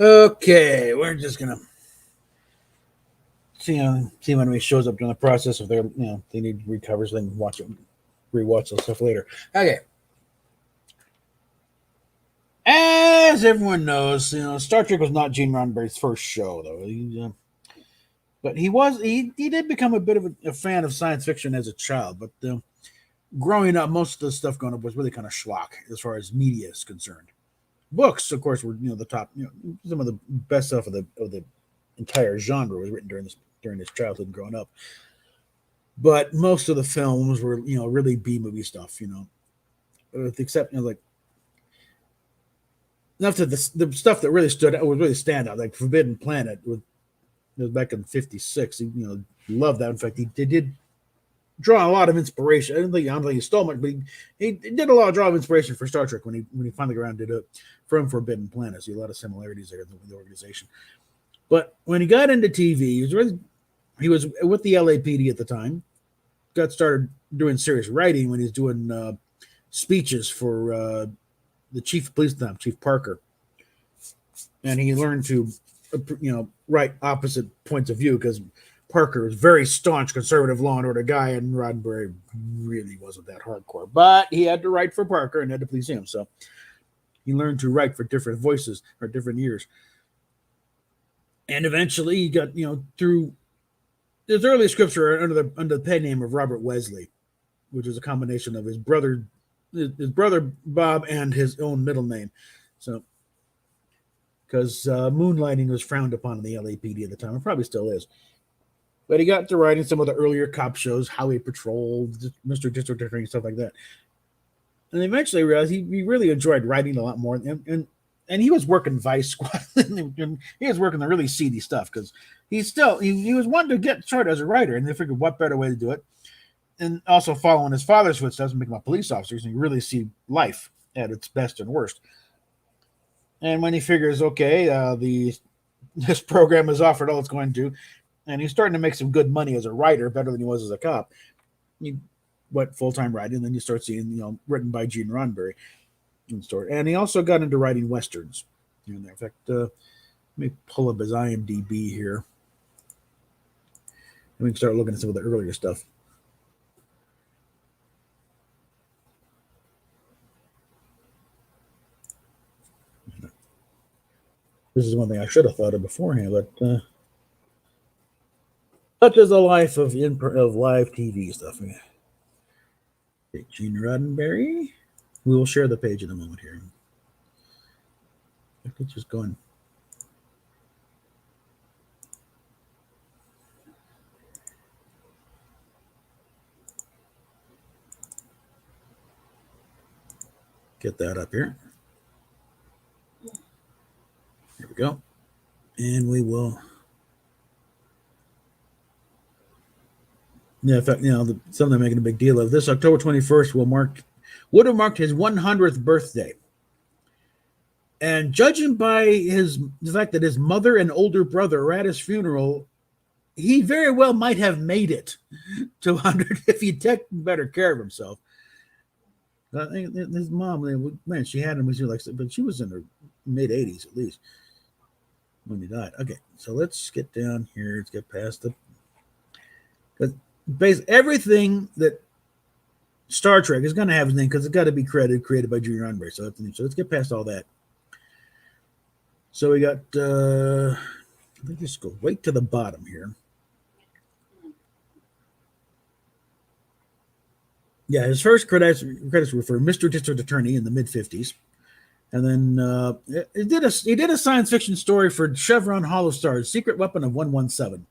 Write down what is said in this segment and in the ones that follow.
Okay, we're just gonna see when he shows up during the process if they're they need to recover so they can watch it, rewatch the stuff later. Okay. As everyone knows, Star Trek was not Gene Roddenberry's first show, though. But he did become a bit of a fan of science fiction as a child. But growing up, most of the stuff growing up was really kind of schlock as far as media is concerned. Books, of course, were the top. Some of the best stuff of the entire genre was written during his childhood and growing up. But most of the films were really B movie stuff. With the exception of like enough to the stuff that really stood out was really stand out, like Forbidden Planet with it was back in '56. He loved that. In fact, they did draw a lot of inspiration. I don't think he stole much, but he did a lot of draw of inspiration for Star Trek when he finally got around did it from Forbidden Planet. So a lot of similarities there with the organization. But when he got into TV, he was with the LAPD at the time. Got started doing serious writing when he was doing speeches for the chief of police at the time, Chief Parker, and he learned to write opposite points of view because Parker was very staunch conservative law and order guy, and Roddenberry really wasn't that hardcore. But he had to write for Parker and had to please him, so he learned to write for different voices or different ears. And eventually, he got through his early scripts were under the pen name of Robert Wesley, which is a combination of his brother Bob and his own middle name. So, because moonlighting was frowned upon in the LAPD at the time, and probably still is. But he got to writing some of the earlier cop shows, Highway Patrol, Mr. District Attorney, stuff like that. And eventually realized he really enjoyed writing a lot more. And he was working Vice Squad. He was working the really seedy stuff because he was wanting to get started as a writer, and they figured what better way to do it. And also following his father's footsteps and becoming a police officer, so you really see life at its best and worst. And when he figures, okay, this program is offered all it's going to, and he's starting to make some good money as a writer, better than he was as a cop. He went full time writing, and then you start seeing written by Gene Roddenberry. And he also got into writing westerns. In fact, let me pull up his IMDb here. And we can start looking at some of the earlier stuff. This is one thing I should have thought of beforehand, but such is the life of live TV stuff. Okay, Gene Roddenberry. We will share the page in a moment here. Let's just go and get that up here. Here we go. And we will. Yeah, in fact, something I'm making a big deal of. This October 21st would have marked his 100th birthday. And judging by the fact that his mother and older brother were at his funeral, he very well might have made it to 100 if he'd taken better care of himself. I think his mom, man, she had him when she was but she was in her mid 80s at least when he died. Okay, so let's get down here. Let's get past everything that Star Trek is going to have his name because it's got to be created by Gene Roddenberry. So let's get past all that. So we got, let me just go right to the bottom here. Yeah, his first credits were for Mr. District Attorney in the mid 50s. And then he did a science fiction story for Chevron Hollow-Star's Secret Weapon of 117,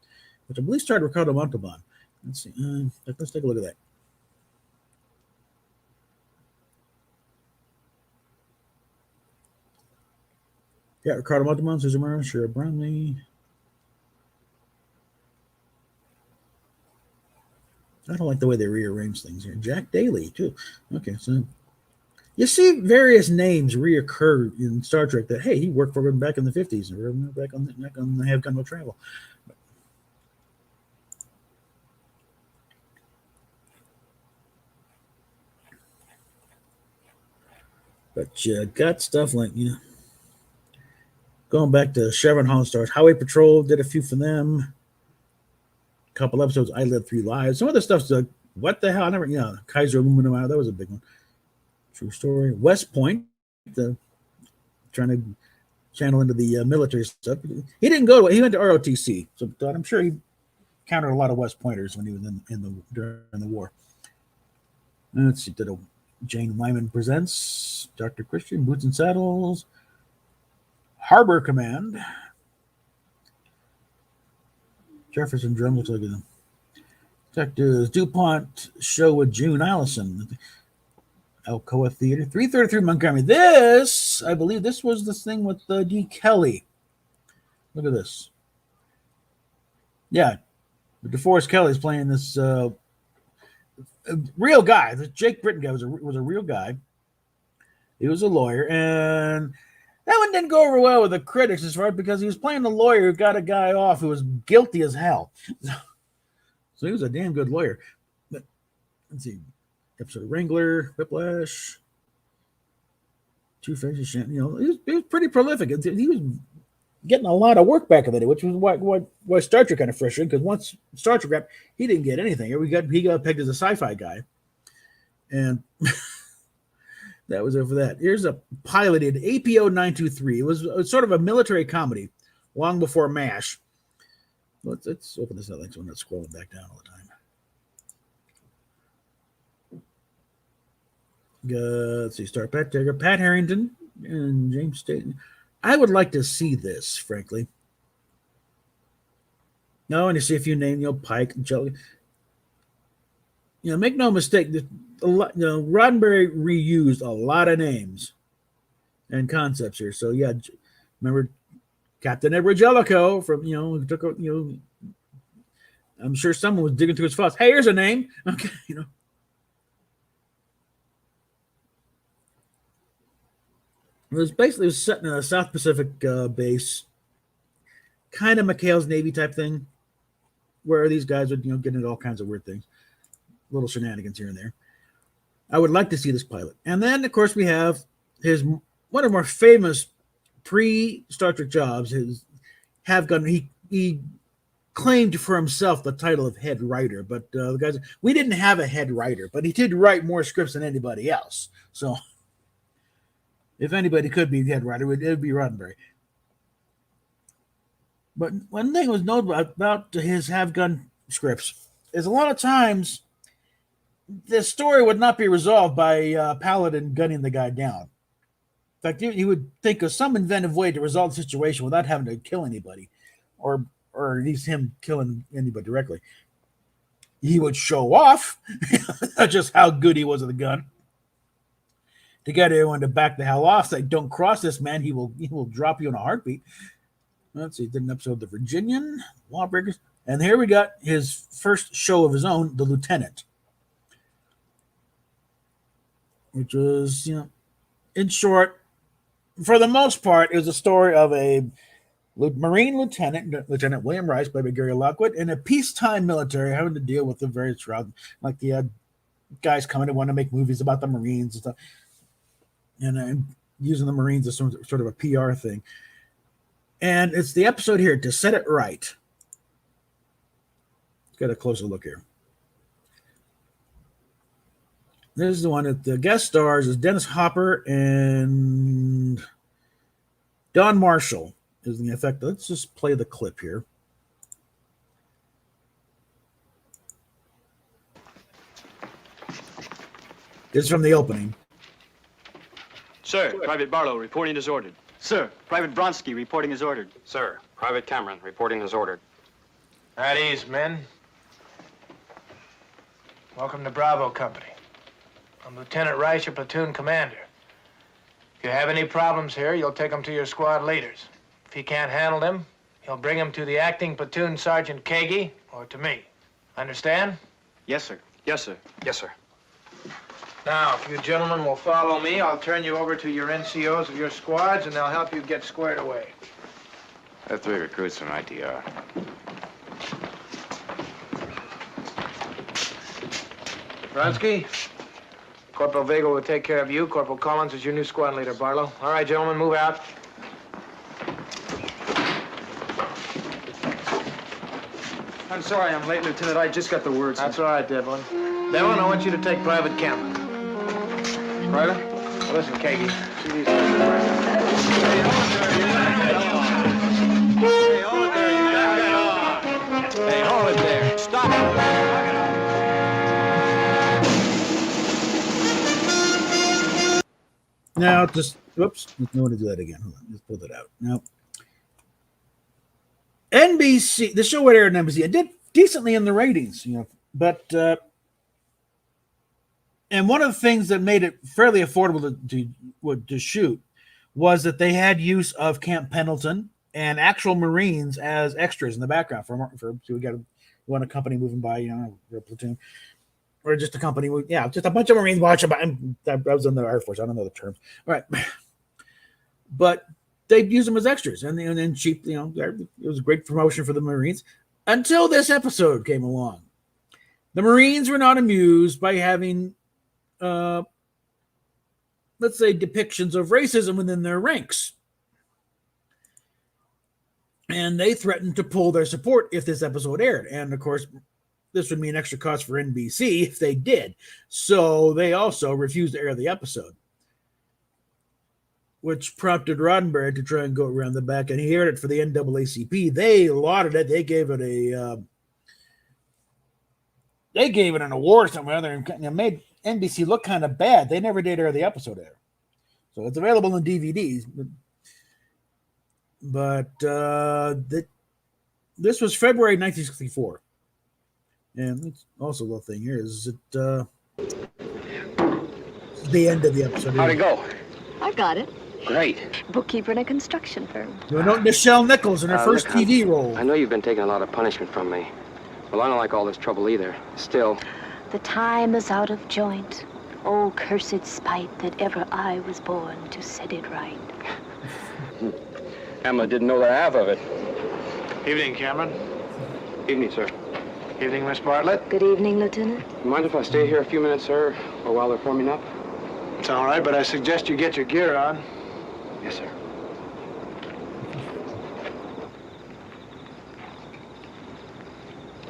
which I believe starred Ricardo Montalban. Let's see. Let's take a look at that. Yeah, Ricardo Montalban, Susan Murray, Shira Brownlee. I don't like the way they rearrange things here. Jack Daly, too. Okay, so you see various names reoccur in Star Trek that, hey, he worked for him back in the 50s and back on the Have Gun Will Travel. But you got stuff like, Going back to Chevron Holland Stars, Highway Patrol did a few for them. A couple episodes, I Lived 3 Lives. Some of the stuff's like, what the hell? I never, Kaiser Aluminum, that was a big one. True story. West Point, trying to channel into the military stuff. He didn't go to, he went to ROTC, so I'm sure he countered a lot of West Pointers when he was during the war. Let's see, did a Jane Wyman Presents, Dr. Christian, Boots and Saddles, Harbor Command, Jefferson Drum looks like a Detectives, DuPont show with June Allison, Alcoa Theater, 333 Montgomery. This, I believe, this was the thing with D. Kelly. Look at this. Yeah, DeForest Kelly's playing this real guy. The Jake Britton guy was a real guy. He was a lawyer, and that one didn't go over well with the critics as far because he was playing the lawyer who got a guy off who was guilty as hell. So he was a damn good lawyer. But let's see, episode of Wrangler, Whiplash, Two Faces. He was pretty prolific. He was getting a lot of work back in the day, which was why Star Trek kind of frustrated, because once Star Trek wrapped, he didn't get anything. He got pegged as a sci-fi guy, and that was it for that. Here's a piloted APO 923. It was sort of a military comedy, long before MASH. Let's open this other thing so we're not scrolling back down all the time. Let's see, start Pat Digger, Pat Harrington, and James Staten. I would like to see this, frankly. No, and you see a few names, Pike, Jelly. Make no mistake, Roddenberry reused a lot of names and concepts here. So yeah, remember Captain Edward Jellicoe from took I'm sure someone was digging through his files. Hey, here's a name. Okay, It was set in a South Pacific base, kind of McHale's Navy type thing, where these guys would get into all kinds of weird things, little shenanigans here and there. I would like to see this pilot, and then of course we have one of our famous pre-Star Trek jobs. His have gun. He claimed for himself the title of head writer, but the guys, we didn't have a head writer, but he did write more scripts than anybody else. So if anybody could be the head writer, it would be Roddenberry. But one thing was notable about his have gun scripts is a lot of times the story would not be resolved by Paladin gunning the guy down. In fact, he would think of some inventive way to resolve the situation without having to kill anybody, or at least him killing anybody directly. He would show off just how good he was with a gun to get everyone to back the hell off. Say, don't cross this man. He will drop you in a heartbeat. Let's see. Did an episode of The Virginian, Lawbreakers, and here we got his first show of his own, The Lieutenant, which was in short, for the most part, it was a story of a Marine Lieutenant William Rice, played by Gary Lockwood, in a peacetime military having to deal with the various routes, like the guys coming to want to make movies about the Marines and stuff, and using the Marines as sort of a PR thing. And it's the episode here, To Set It Right. Let's get a closer look here. This is the one that the guest stars is Dennis Hopper and Don Marshall is the effect. Let's just play the clip here. This is from the opening. Sir, Private Barlow reporting as ordered. Sir, Private Bronsky reporting as ordered. Sir, Private Cameron reporting as ordered. At ease, men. Welcome to Bravo Company. I'm Lieutenant Rice, your platoon commander. If you have any problems here, you'll take them to your squad leaders. If he can't handle them, he'll bring them to the acting platoon Sergeant Kagi or to me. Understand? Yes, sir. Yes, sir. Yes, sir. Now, if you gentlemen will follow me, I'll turn you over to your NCOs of your squads, and they'll help you get squared away. There are 3 recruits from ITR. Bronsky, Corporal Vega will take care of you. Corporal Collins is your new squad leader, Barlow. All right, gentlemen, move out. I'm sorry I'm late, Lieutenant. I just got the words. That's all right, Devlin. Devlin, I want you to take Private Cameron. Private? Well, listen, Kagi. See these Hey, hold it there. You got that on. Hey, hold it there. Stop it. Now, just whoops, no one to do that again. Hold on, let's pull that out. Now, NBC, the show aired on NBC. It did decently in the ratings, but and one of the things that made it fairly affordable to shoot was that they had use of Camp Pendleton and actual Marines as extras in the background so we got one company moving by, or a platoon, or just a company, just a bunch of Marines watching by. I was in the Air Force, I don't know the terms, all right, but they'd use them as extras, and then cheap, it was a great promotion for the Marines until this episode came along. The Marines were not amused by having, let's say, depictions of racism within their ranks. And they threatened to pull their support if this episode aired. And of course, this would mean extra cost for NBC if they did. So they also refused to air the episode, which prompted Roddenberry to try and go around the back. And he aired it for the NAACP. They lauded it. They gave it an award somewhere there and made NBC look kind of bad. They never did air the episode there. So it's available in DVDs. But this was February 1964. And also the thing here is the end of the episode. How'd it go? I got it. Great. Bookkeeper in a construction firm. Nichelle Nichols in her first look, TV role. I know you've been taking a lot of punishment from me. Well, I don't like all this trouble either. Still. The time is out of joint. Oh, cursed spite that ever I was born to set it right. Emma didn't know the half of it. Evening, Cameron. Evening, sir. Evening, Miss Bartlett. Good evening, Lieutenant. Mind if I stay here a few minutes, sir, or while they're forming up? It's all right, but I suggest you get your gear on. Yes, sir.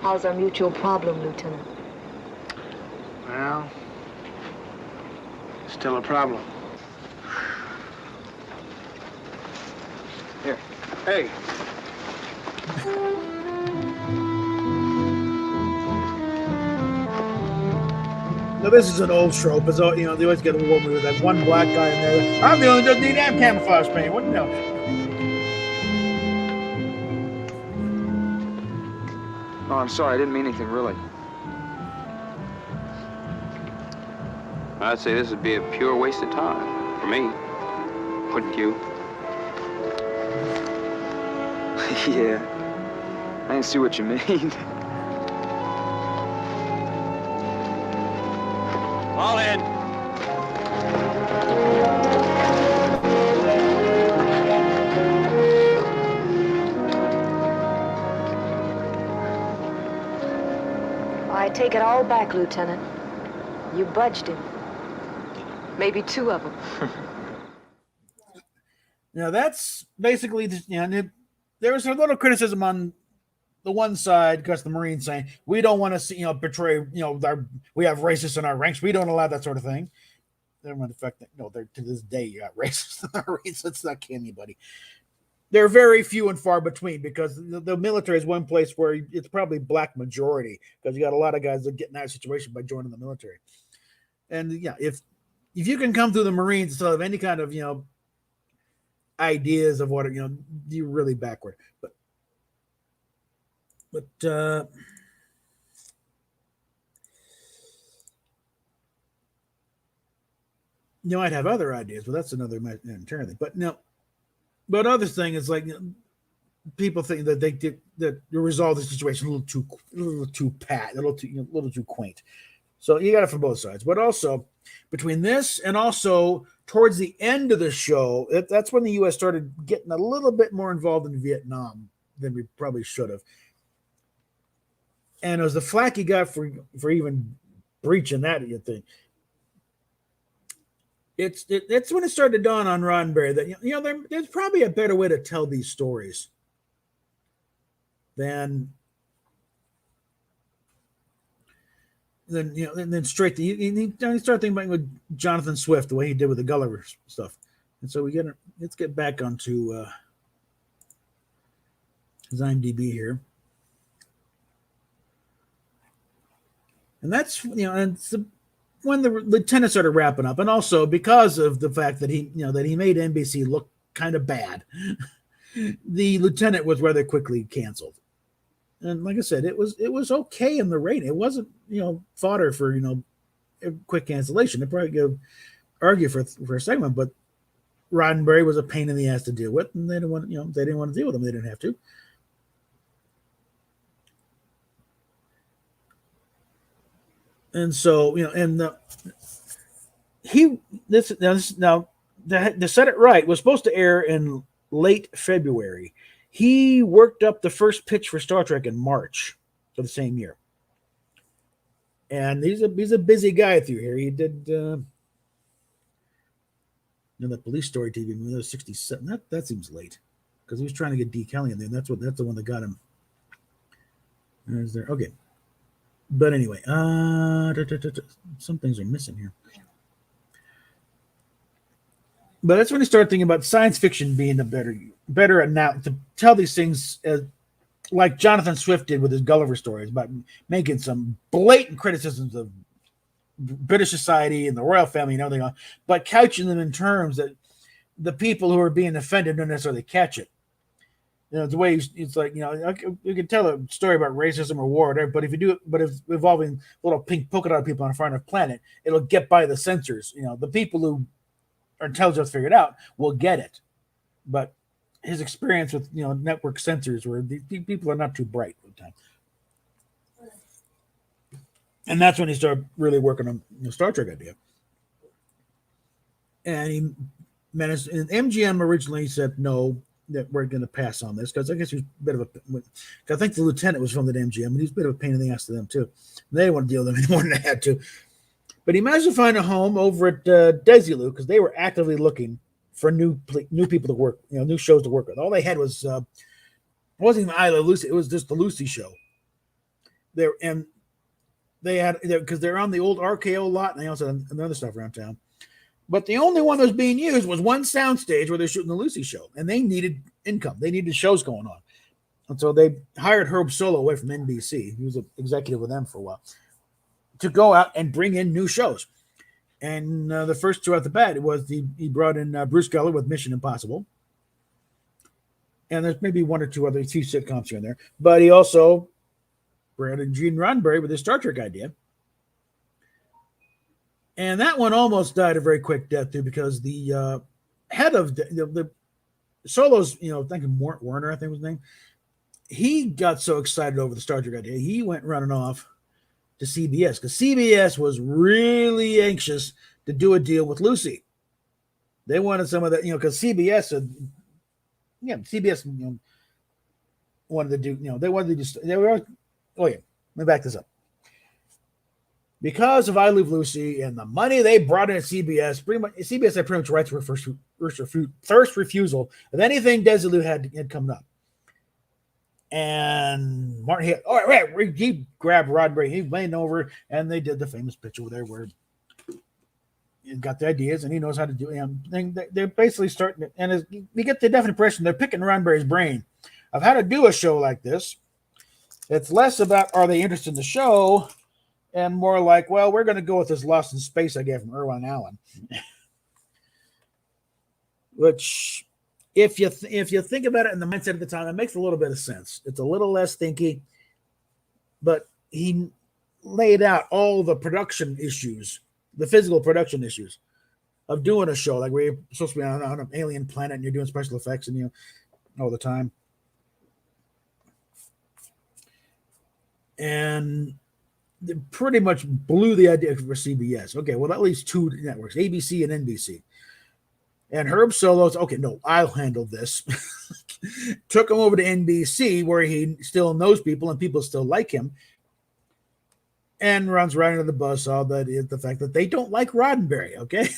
How's our mutual problem, Lieutenant? Well, still a problem. Here. Hey. Now this is an old trope. It's all, they always get a woman with that one black guy in there. I'm the only one that need damn camouflage paint. What Oh, I'm sorry. I didn't mean anything, really. I'd say this would be a pure waste of time for me. Wouldn't you? Yeah. I didn't see what you mean. All in. I take it all back, Lieutenant. You budged him. Maybe two of them. Now that's basically, there was a little criticism on the one side because the Marines saying we don't want to see, betray, we have racists in our ranks. We don't allow that sort of thing. Never mind the fact that to this day you got racists in the Marines. Let's not kid anybody. They're very few and far between because the military is one place where it's probably black majority because you got a lot of guys that get in that situation by joining the military. And if you can come through the Marines instead of any kind of ideas of what you're really backward. But I'd have other ideas, but that's another entire thing. But other thing is people think that they did that you resolve the situation a little too pat, a little too quaint. So you got it from both sides. But also between this and also towards the end of the show, that's when the U.S. started getting a little bit more involved in Vietnam than we probably should have. And it was the flack he got for even breaching that thing. It's when it started to dawn on Roddenberry that there's probably a better way to tell these stories than then and then straight to you start thinking about with Jonathan Swift, the way he did with the Gulliver stuff. And so let's get back onto his IMDb here. And that's and it's when the lieutenant started wrapping up, and also because of the fact that he made NBC look kind of bad, the lieutenant was rather quickly canceled. And like I said, it was okay in the rating. It wasn't fodder for a quick cancellation. They probably could argue for a segment, but Roddenberry was a pain in the ass to deal with, and they didn't want to deal with him. They didn't have to. And so to set it right was supposed to air in late February. He worked up the first pitch for Star Trek in March of the same year. And he's a busy guy through here. He did the Police Story TV movie. That was 1967. That seems late because he was trying to get D. Kelly in there. That's the one that got him. Is there? Okay. But anyway, some things are missing here. But that's when he started thinking about science fiction being a better now to tell these things like Jonathan Swift did with his Gulliver stories, about making some blatant criticisms of British society and the royal family and everything else, but couching them in terms that the people who are being offended don't necessarily catch it. The way it's like, you can tell a story about racism or war or whatever, but if involving little pink polka dot people on a far enough planet, it'll get by the censors. The people who are intelligent to figure it out will get it. But his experience with, network censors where the people are not too bright at the time. And that's when he started really working on the Star Trek idea. And he managed, and MGM originally said no, that we're going to pass on this because I guess he was a bit of I think the lieutenant was from the MGM and he was a bit of a pain in the ass to them too. And they didn't want to deal with them any more than they had to. But he managed to find a home over at Desilu because they were actively looking for new people to work, new shows to work with. All they had was it wasn't even Isla Lucy; it was just the Lucy show. They had because they're on the old RKO lot, and they also had another stuff around town. But the only one that was being used was one soundstage where they're shooting the Lucy show, and they needed income. They needed shows going on, and so they hired Herb Solow away from NBC. He was an executive with them for a while to go out and bring in new shows. And the first two at the bat was he brought in Bruce Geller with Mission Impossible. And there's maybe one or two other few sitcoms here and there. But he also brought in Gene Roddenberry with his Star Trek idea. And that one almost died a very quick death, too, because the head of the Solo's, thinking Warner, I think was his name. He got so excited over the Star Trek idea, he went running off to CBS because CBS was really anxious to do a deal with Lucy. They wanted some of that, because CBS wanted to do, they wanted to do, let me back this up. Because of I Love Lucy and the money they brought in at CBS, CBS had pretty much rights for first refusal of anything Desilu had coming up. And Martin, he grabbed Roddenberry, he leaned over, and they did the famous picture there where he got the ideas and he knows how to do it. And they're basically starting to, and you get the definite impression they're picking Roddenberry's brain of how to do a show like this. It's less about are they interested in the show and more like, well, we're going to go with this Lost in Space I gave from Irwin Allen. Which, if you think about it in the mindset at the time, it makes a little bit of sense. It's a little less thinky, but he laid out all the production issues, the physical production issues of doing a show like where you're supposed to be on an alien planet and you're doing special effects and all the time. And they pretty much blew the idea for CBS. Okay, well, at least two networks, ABC and NBC. And Herb Solo's, okay, no, I'll handle this. Took him over to NBC where he still knows people and people still like him. And runs right into the buzzsaw that is the fact that they don't like Roddenberry, okay?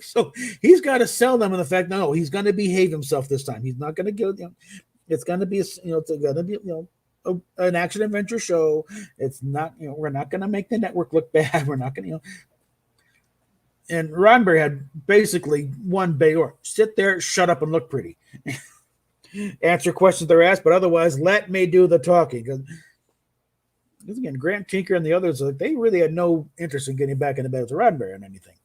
So he's got to sell them on the fact, no, he's going to behave himself this time. He's not going to go, it's going to be, it's going to be, an action adventure show. It's not, we're not going to make the network look bad. We're not going to, And Roddenberry had basically one big order: sit there, shut up, and look pretty. Answer questions they're asked, but otherwise, let me do the talking. Because again, Grant Tinker and the others, they really had no interest in getting back into bed with Roddenberry on anything.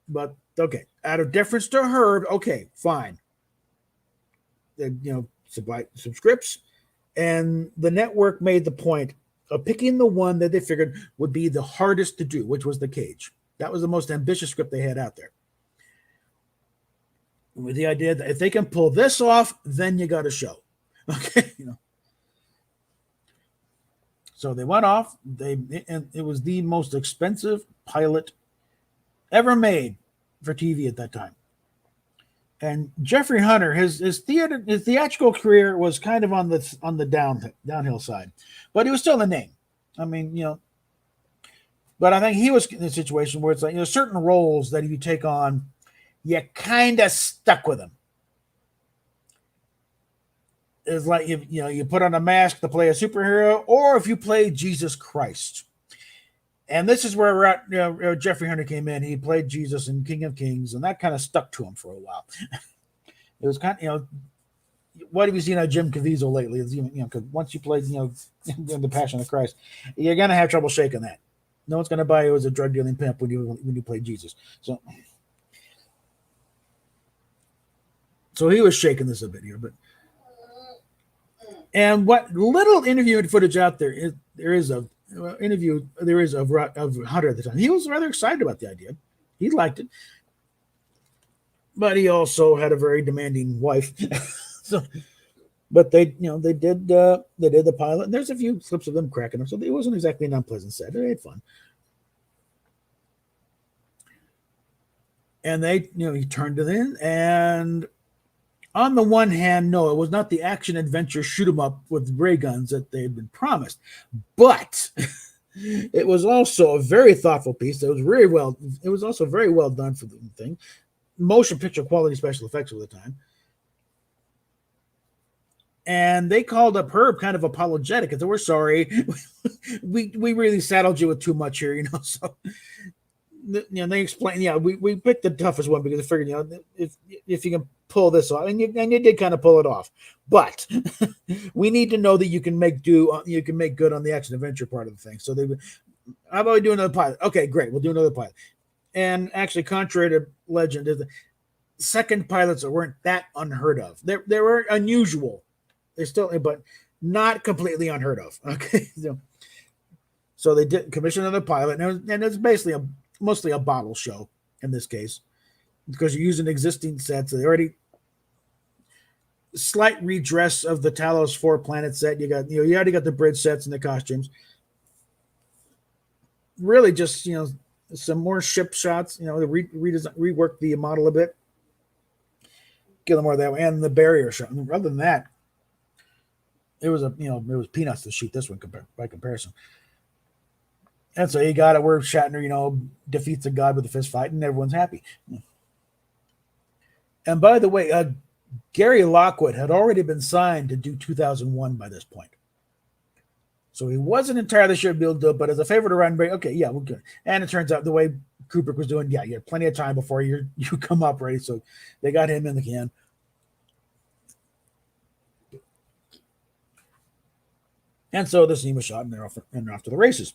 But okay, out of deference to Herb, okay, fine. Some scripts, and the network made the point of picking the one that they figured would be the hardest to do, which was The Cage. That was the most ambitious script they had out there, with the idea that if they can pull this off, then you got a show. Okay, So they went off. And it was the most expensive pilot ever made for TV at that time. And Jeffrey Hunter, his theatrical career was kind of on the downhill side, but he was still a name. I mean, but I think he was in a situation where it's like, certain roles that if you take on, you kind of stuck with them. It's like if you put on a mask to play a superhero, or if you play Jesus Christ. And this is where we're at. Jeffrey Hunter came in. He played Jesus in King of Kings, and that kind of stuck to him for a while. It was kind of, what have you seen on Jim Caviezel lately? Because once you play, in the Passion of Christ, you're gonna have trouble shaking that. No one's gonna buy you as a drug dealing pimp when you play Jesus. So he was shaking this a bit here, and what little interview footage out there is of Hunter at the time. He was rather excited about the idea. He liked it, but he also had a very demanding wife. But they did the pilot. And there's a few clips of them cracking up, so it wasn't exactly an unpleasant set. They had fun, and he turned it in. And on the one hand, no, it was not the action adventure shoot 'em up with ray guns that they had been promised, but it was also a very thoughtful piece. It was also very well done for the thing. Motion picture quality special effects of the time. And they called up Herb kind of apologetic and said, "We're sorry. we really saddled you with too much here, So they explained, we picked the toughest one because they figured, if you can pull this off, and you did kind of pull it off, but we need to know that you can make good on the action adventure part of the thing. So how about we do another pilot? Okay, great, we'll do another pilot. And actually, contrary to legend, the second pilots weren't that unheard of. They were unusual. They still, but not completely unheard of. Okay, so they did commission another pilot, and it's basically mostly a bottle show in this case, because you're using existing sets. They already slight redress of the Talos 4 planet set. You already got the bridge sets and the costumes. Really, just some more ship shots. Rework the model a bit, get them more that way, and the barrier shot. And other than that, it was peanuts to shoot this one by comparison. And so you got it where Shatner, defeats a god with a fist fight, and everyone's happy. And by the way, Gary Lockwood had already been signed to do 2001 by this point. So he wasn't entirely sure to be able to do it, but as a favor to Roddenberry, okay, yeah, we're good. And it turns out the way Kubrick was doing, you had plenty of time before you come up ready. So they got him in the can. And so the scene was shot, and they're off to the races.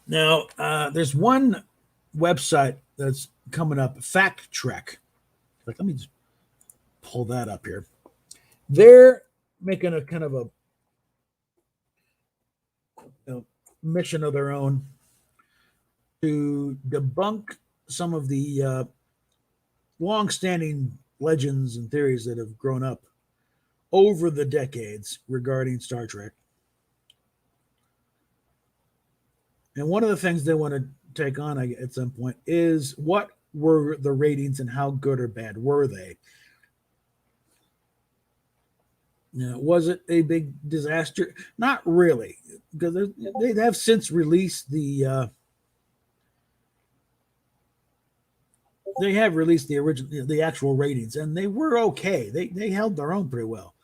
Now, there's one website that's coming up, Fact Trek. Let me just pull that up here. They're making a kind of a mission of their own to debunk some of the long-standing legends and theories that have grown up over the decades regarding Star Trek. And one of the things they want to take on at some point is, what were the ratings and how good or bad were they? Was it a big disaster? Not really, because they have since released the they have released the actual ratings, and they were okay. They held their own pretty well.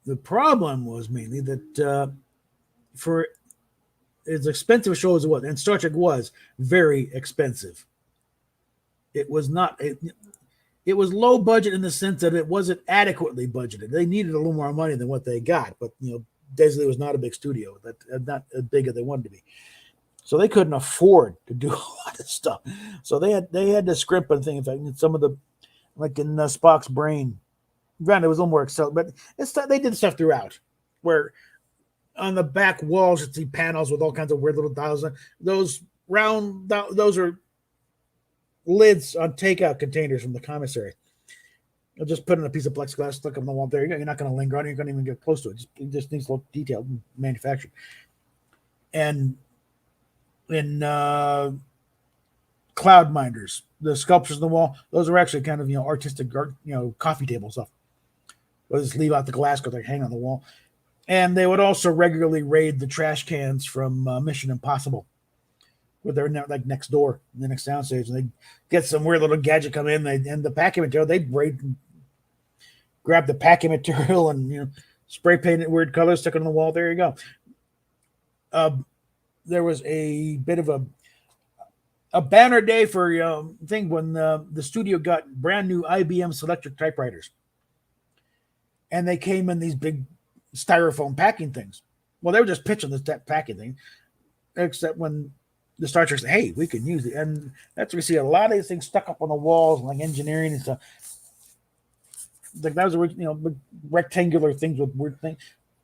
The problem was mainly that for as expensive a show as it was, and Star Trek was very expensive. It was not. It was low budget in the sense that it wasn't adequately budgeted. They needed a little more money than what they got, but Desley was not a big studio, not as big as they wanted to be. So they couldn't afford to do a lot of stuff. So they had to scrimp and things. In fact, some of the, like in Spock's brain, granted it was a little more accelerated, but they did stuff throughout, where on the back walls you see panels with all kinds of weird little dials. Those are lids on takeout containers from the commissary. I'll just put in a piece of plexiglass, stuck on the wall. There you go. You're not going to linger on it. You're going to even get close to it. It just needs a little detailed manufacturing. And in cloud minders, the sculptures on the wall, those are actually kind of artistic, coffee table stuff. We'll just leave out the glass because they hang on the wall. And they would also regularly raid the trash cans from Mission Impossible, where they're like next door, in the next soundstage, and they get some weird little gadget come in. And the packing material, they'd grab the packing material and spray paint it weird colors, stick it on the wall. There you go. There was a bit of a banner day for thing when the studio got brand new IBM Selectric typewriters, and they came in these big styrofoam packing things. Well, they were just pitching this packing thing, except when the Star Trek said, "Hey, we can use it," and that's where we see a lot of these things stuck up on the walls, like engineering and stuff. Like that was big rectangular things with weird things,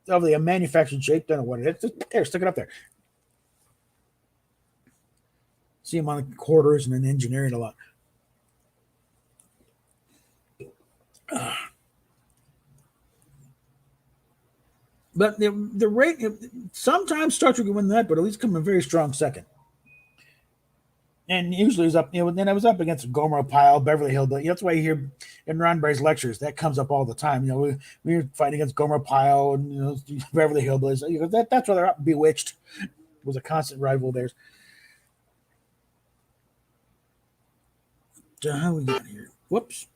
probably a manufactured shape. Don't know what it is. Just there, stick it up there. See them on the quarters and in engineering a lot. But the rate, sometimes Star Trek would win that, but at least come a very strong second. And usually it was up, then I was up against Gomer Pyle, Beverly Hillbillies. That's why you hear in Roddenberry's lectures, that comes up all the time. We were fighting against Gomer Pyle and Beverly Hillbillies. That's why they're up. Bewitched was a constant rival of theirs. So how we got here? Whoops.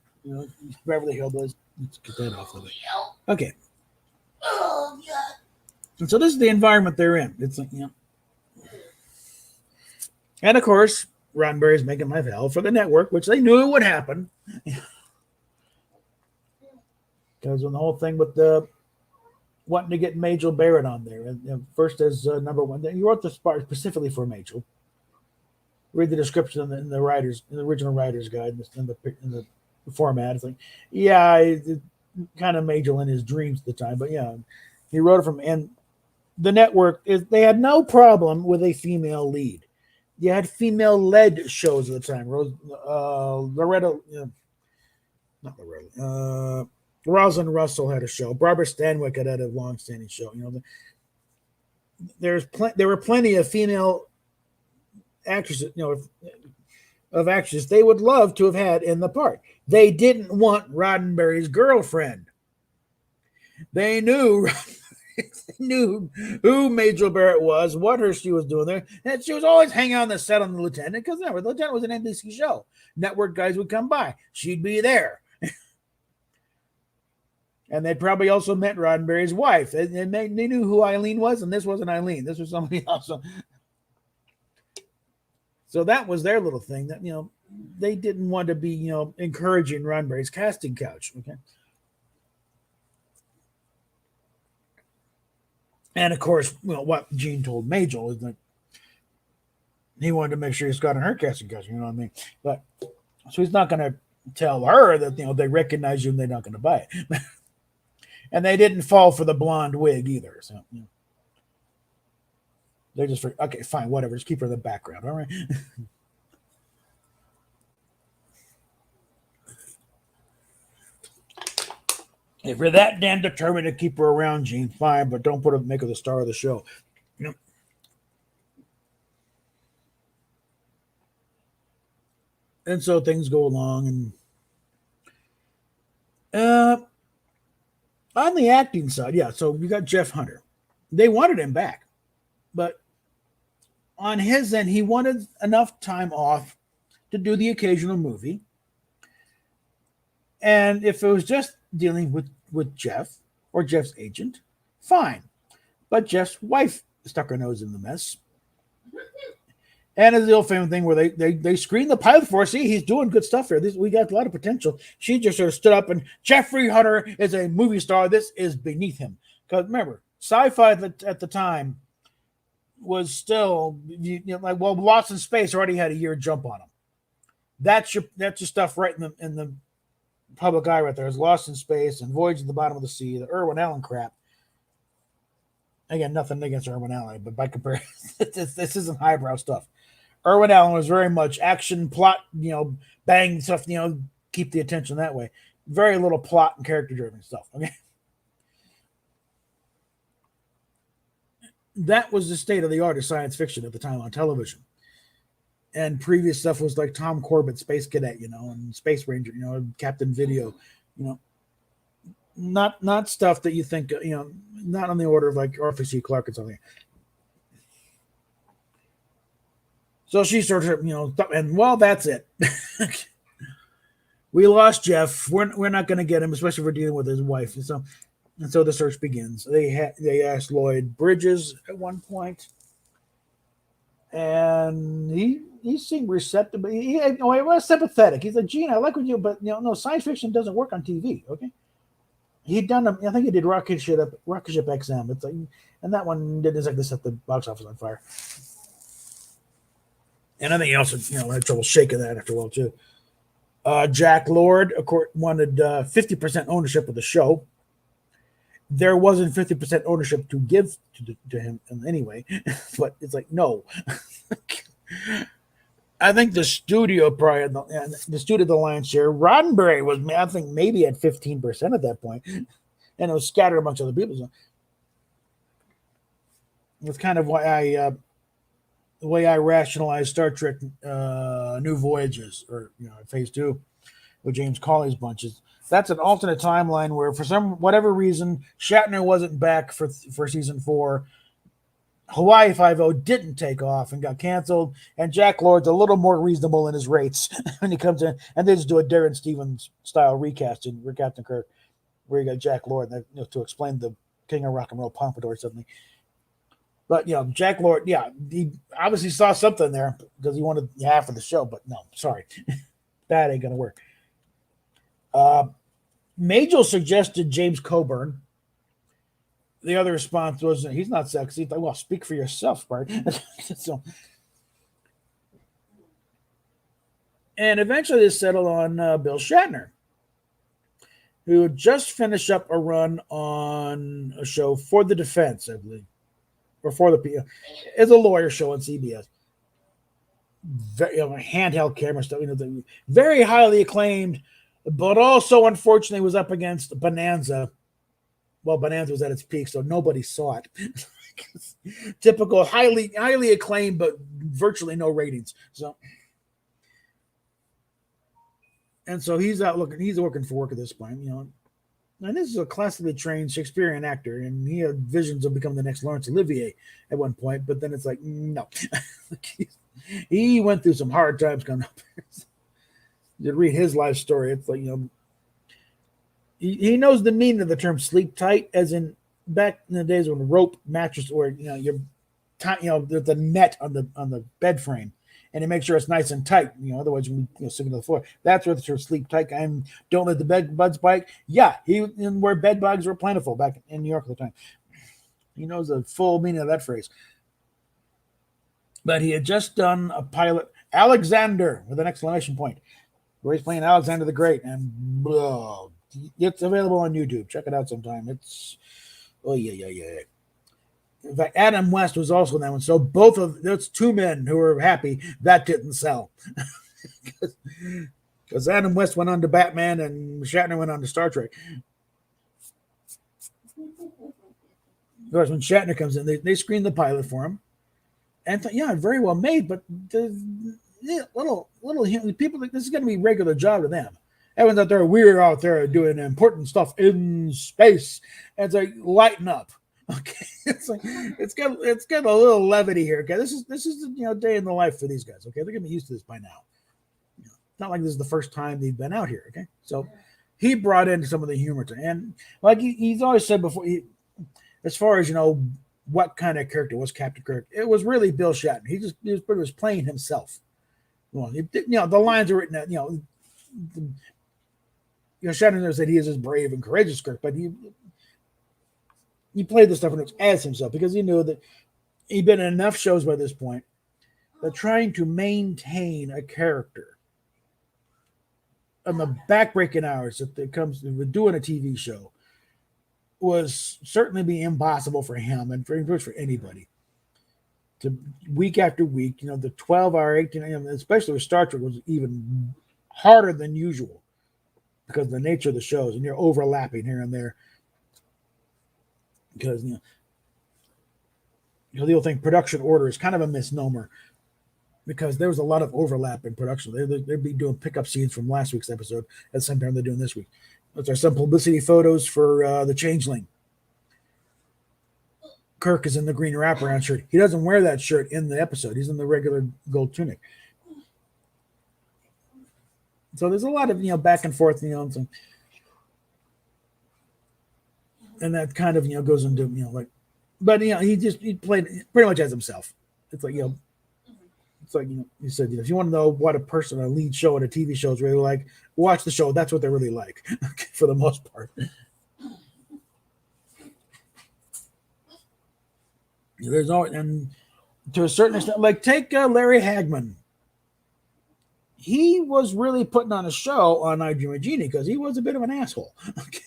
Beverly Hillbillies. Let's get that off of it. Okay. Oh, God. And so this is the environment they're in. It's like, And of course, Roddenberry's making life hell for the network, which they knew would happen. Because when the whole thing with the wanting to get Majel Barrett on there, and first as number one, he wrote the part specifically for Majel. Read the description in the original writer's guide, in the format. It's like, it kind of Majel in his dreams at the time, but he wrote it from. And the network they had no problem with a female lead. You had female-led shows at the time. Rosalind Russell had a show. Barbara Stanwyck had a long-standing show. There were plenty of female actresses, of actresses they would love to have had in the part. They didn't want Roddenberry's girlfriend. They knew who Majel Barrett was, what she was doing there, and she was always hanging on the set on the Lieutenant, because the Lieutenant was an NBC show. Network guys would come by. She'd be there. And they'd probably also met Roddenberry's wife. They knew who Eileen was, and this wasn't Eileen. This was somebody else. So that was their little thing that, they didn't want to be, encouraging Roddenberry's casting couch. Okay. And of course, what Gene told Majel is that he wanted to make sure he's got on her casting couch, you know what I mean? But so he's not going to tell her that, they recognize you and they're not going to buy it. And they didn't fall for the blonde wig either. So, they just, okay, fine, whatever. Just keep her in the background. All right. If you're that damn determined to keep her around, Gene, fine, but don't make her the star of the show. And so things go along, and on the acting side, so you got Jeff Hunter. They wanted him back, but on his end, he wanted enough time off to do the occasional movie. And if it was just dealing with Jeff or Jeff's agent, fine. But Jeff's wife stuck her nose in the mess. And it's the old famous thing where they screened the pilot for us. See, he's doing good stuff here. We got a lot of potential. She just sort of stood up and Jeffrey Hunter is a movie star. This is beneath him. Because remember, sci-fi at the time was still Lost in Space already had a year jump on him. That's your stuff right in the public eye right there. Is Lost in Space and Voyage at the Bottom of the Sea, the Irwin Allen crap. Again, nothing against Irwin Allen, but by comparison, this isn't highbrow stuff. Irwin Allen was very much action, plot, bang stuff, keep the attention that way. Very little plot and character-driven stuff, okay? That was the state of the art of science fiction at the time on television. And previous stuff was like Tom Corbett, Space Cadet, and Space Ranger, Captain Video, not stuff that you think, not on the order of like Arthur C. Clarke and something. So she started, and well, that's it. We lost Jeff. We're not going to get him, especially if we're dealing with his wife. And so the search begins. They asked Lloyd Bridges at one point, and he seemed receptive. But he was sympathetic. He's like, Gene, I like what you, but no, science fiction doesn't work on TV. Okay. He'd done, I think he did Rocket Ship XM. It's like, and that one didn't exactly set the box office on fire. And I think he also, had trouble shaking that after a while too. Jack Lord, of course, wanted 50% ownership of the show. There wasn't 50% ownership to give to him anyway, but it's like, no. I think the studio the lion's share. Roddenberry was, I think, maybe at 15% at that point, and it was scattered amongst other people. So it's kind of why the way I rationalize Star Trek New Voyages, or Phase 2 with James Cawley's bunches. That's an alternate timeline where, for whatever reason, Shatner wasn't back for season 4. Hawaii Five-0 didn't take off and got canceled, and Jack Lord's a little more reasonable in his rates when he comes in, and they just do a Darren Stevens style recasting for Captain Kirk, where you got Jack Lord to explain the King of Rock and Roll pompadour or something. But Jack Lord, he obviously saw something there because he wanted half of the show. But no, sorry, that ain't gonna work. Majel suggested James Coburn. The other response was, he's not sexy. Well, speak for yourself, Bart. So, and eventually they settled on Bill Shatner, who had just finished up a run on a show for the defense, I believe, or for the it's a lawyer show on CBS. Very, handheld camera stuff, very highly acclaimed, but also unfortunately was up against Bonanza. Well, Bonanza was at its peak, so nobody saw it. Typical, highly acclaimed, but virtually no ratings. So he's out looking. He's working for work at this point, And this is a classically trained Shakespearean actor, and he had visions of becoming the next Laurence Olivier at one point. But then it's like, no, he went through some hard times coming up. You read his life story. It's like He knows the meaning of the term "sleep tight," as in back in the days when rope mattress, or there's a net on the bed frame, and he makes sure it's nice and tight. Otherwise you can sink into the floor. That's where the term "sleep tight." And don't let the bed bugs bite. Yeah, where bed bugs were plentiful back in New York at the time. He knows the full meaning of that phrase. But he had just done a pilot, Alexander, with an exclamation point, where he's playing Alexander the Great, and it's available on YouTube. Check it out sometime. It's yeah. In fact, Adam West was also in that one. So both of those two men who were happy that didn't sell, because Adam West went on to Batman and Shatner went on to Star Trek. Of course, when Shatner comes in, they screen the pilot for him, and very well made. But the little people think this is going to be a regular job to them. Everyone's out there. We're out there doing important stuff in space. And it's like, lighten up, okay? It's like it's got a little levity here, okay? This is day in the life for these guys, okay? They're gonna be used to this by now. not like this is the first time they've been out here. Okay, so he brought in some of the humor to, and like he's always said before, as far as what kind of character was Captain Kirk, it was really Bill Shatner. He was pretty much playing himself. Well, the lines are written at Shatner said he is as brave and courageous Kirk, but he played the stuff as himself because he knew that he'd been in enough shows by this point that trying to maintain a character on the backbreaking hours that comes with doing a TV show was certainly be impossible for him and for anybody. To week after week, the 12-hour, 18, especially with Star Trek, was even harder than usual because of the nature of the shows, and you're overlapping here and there. Because the old thing, production order is kind of a misnomer because there was a lot of overlap in production. They'd be doing pickup scenes from last week's episode at the same time they're doing this week. There's some publicity photos for the Changeling. Kirk is in the green wraparound shirt. He doesn't wear that shirt in the episode. He's in the regular gold tunic. So there's a lot of back and forth, and that kind of goes into but he played pretty much as himself. It's like you said, if you want to know what a lead show and a TV show is really like, watch the show. That's what they're really like for the most part. There's always, and to a certain extent, like take Larry Hagman. He was really putting on a show on I Dream of Jeannie because he was a bit of an asshole.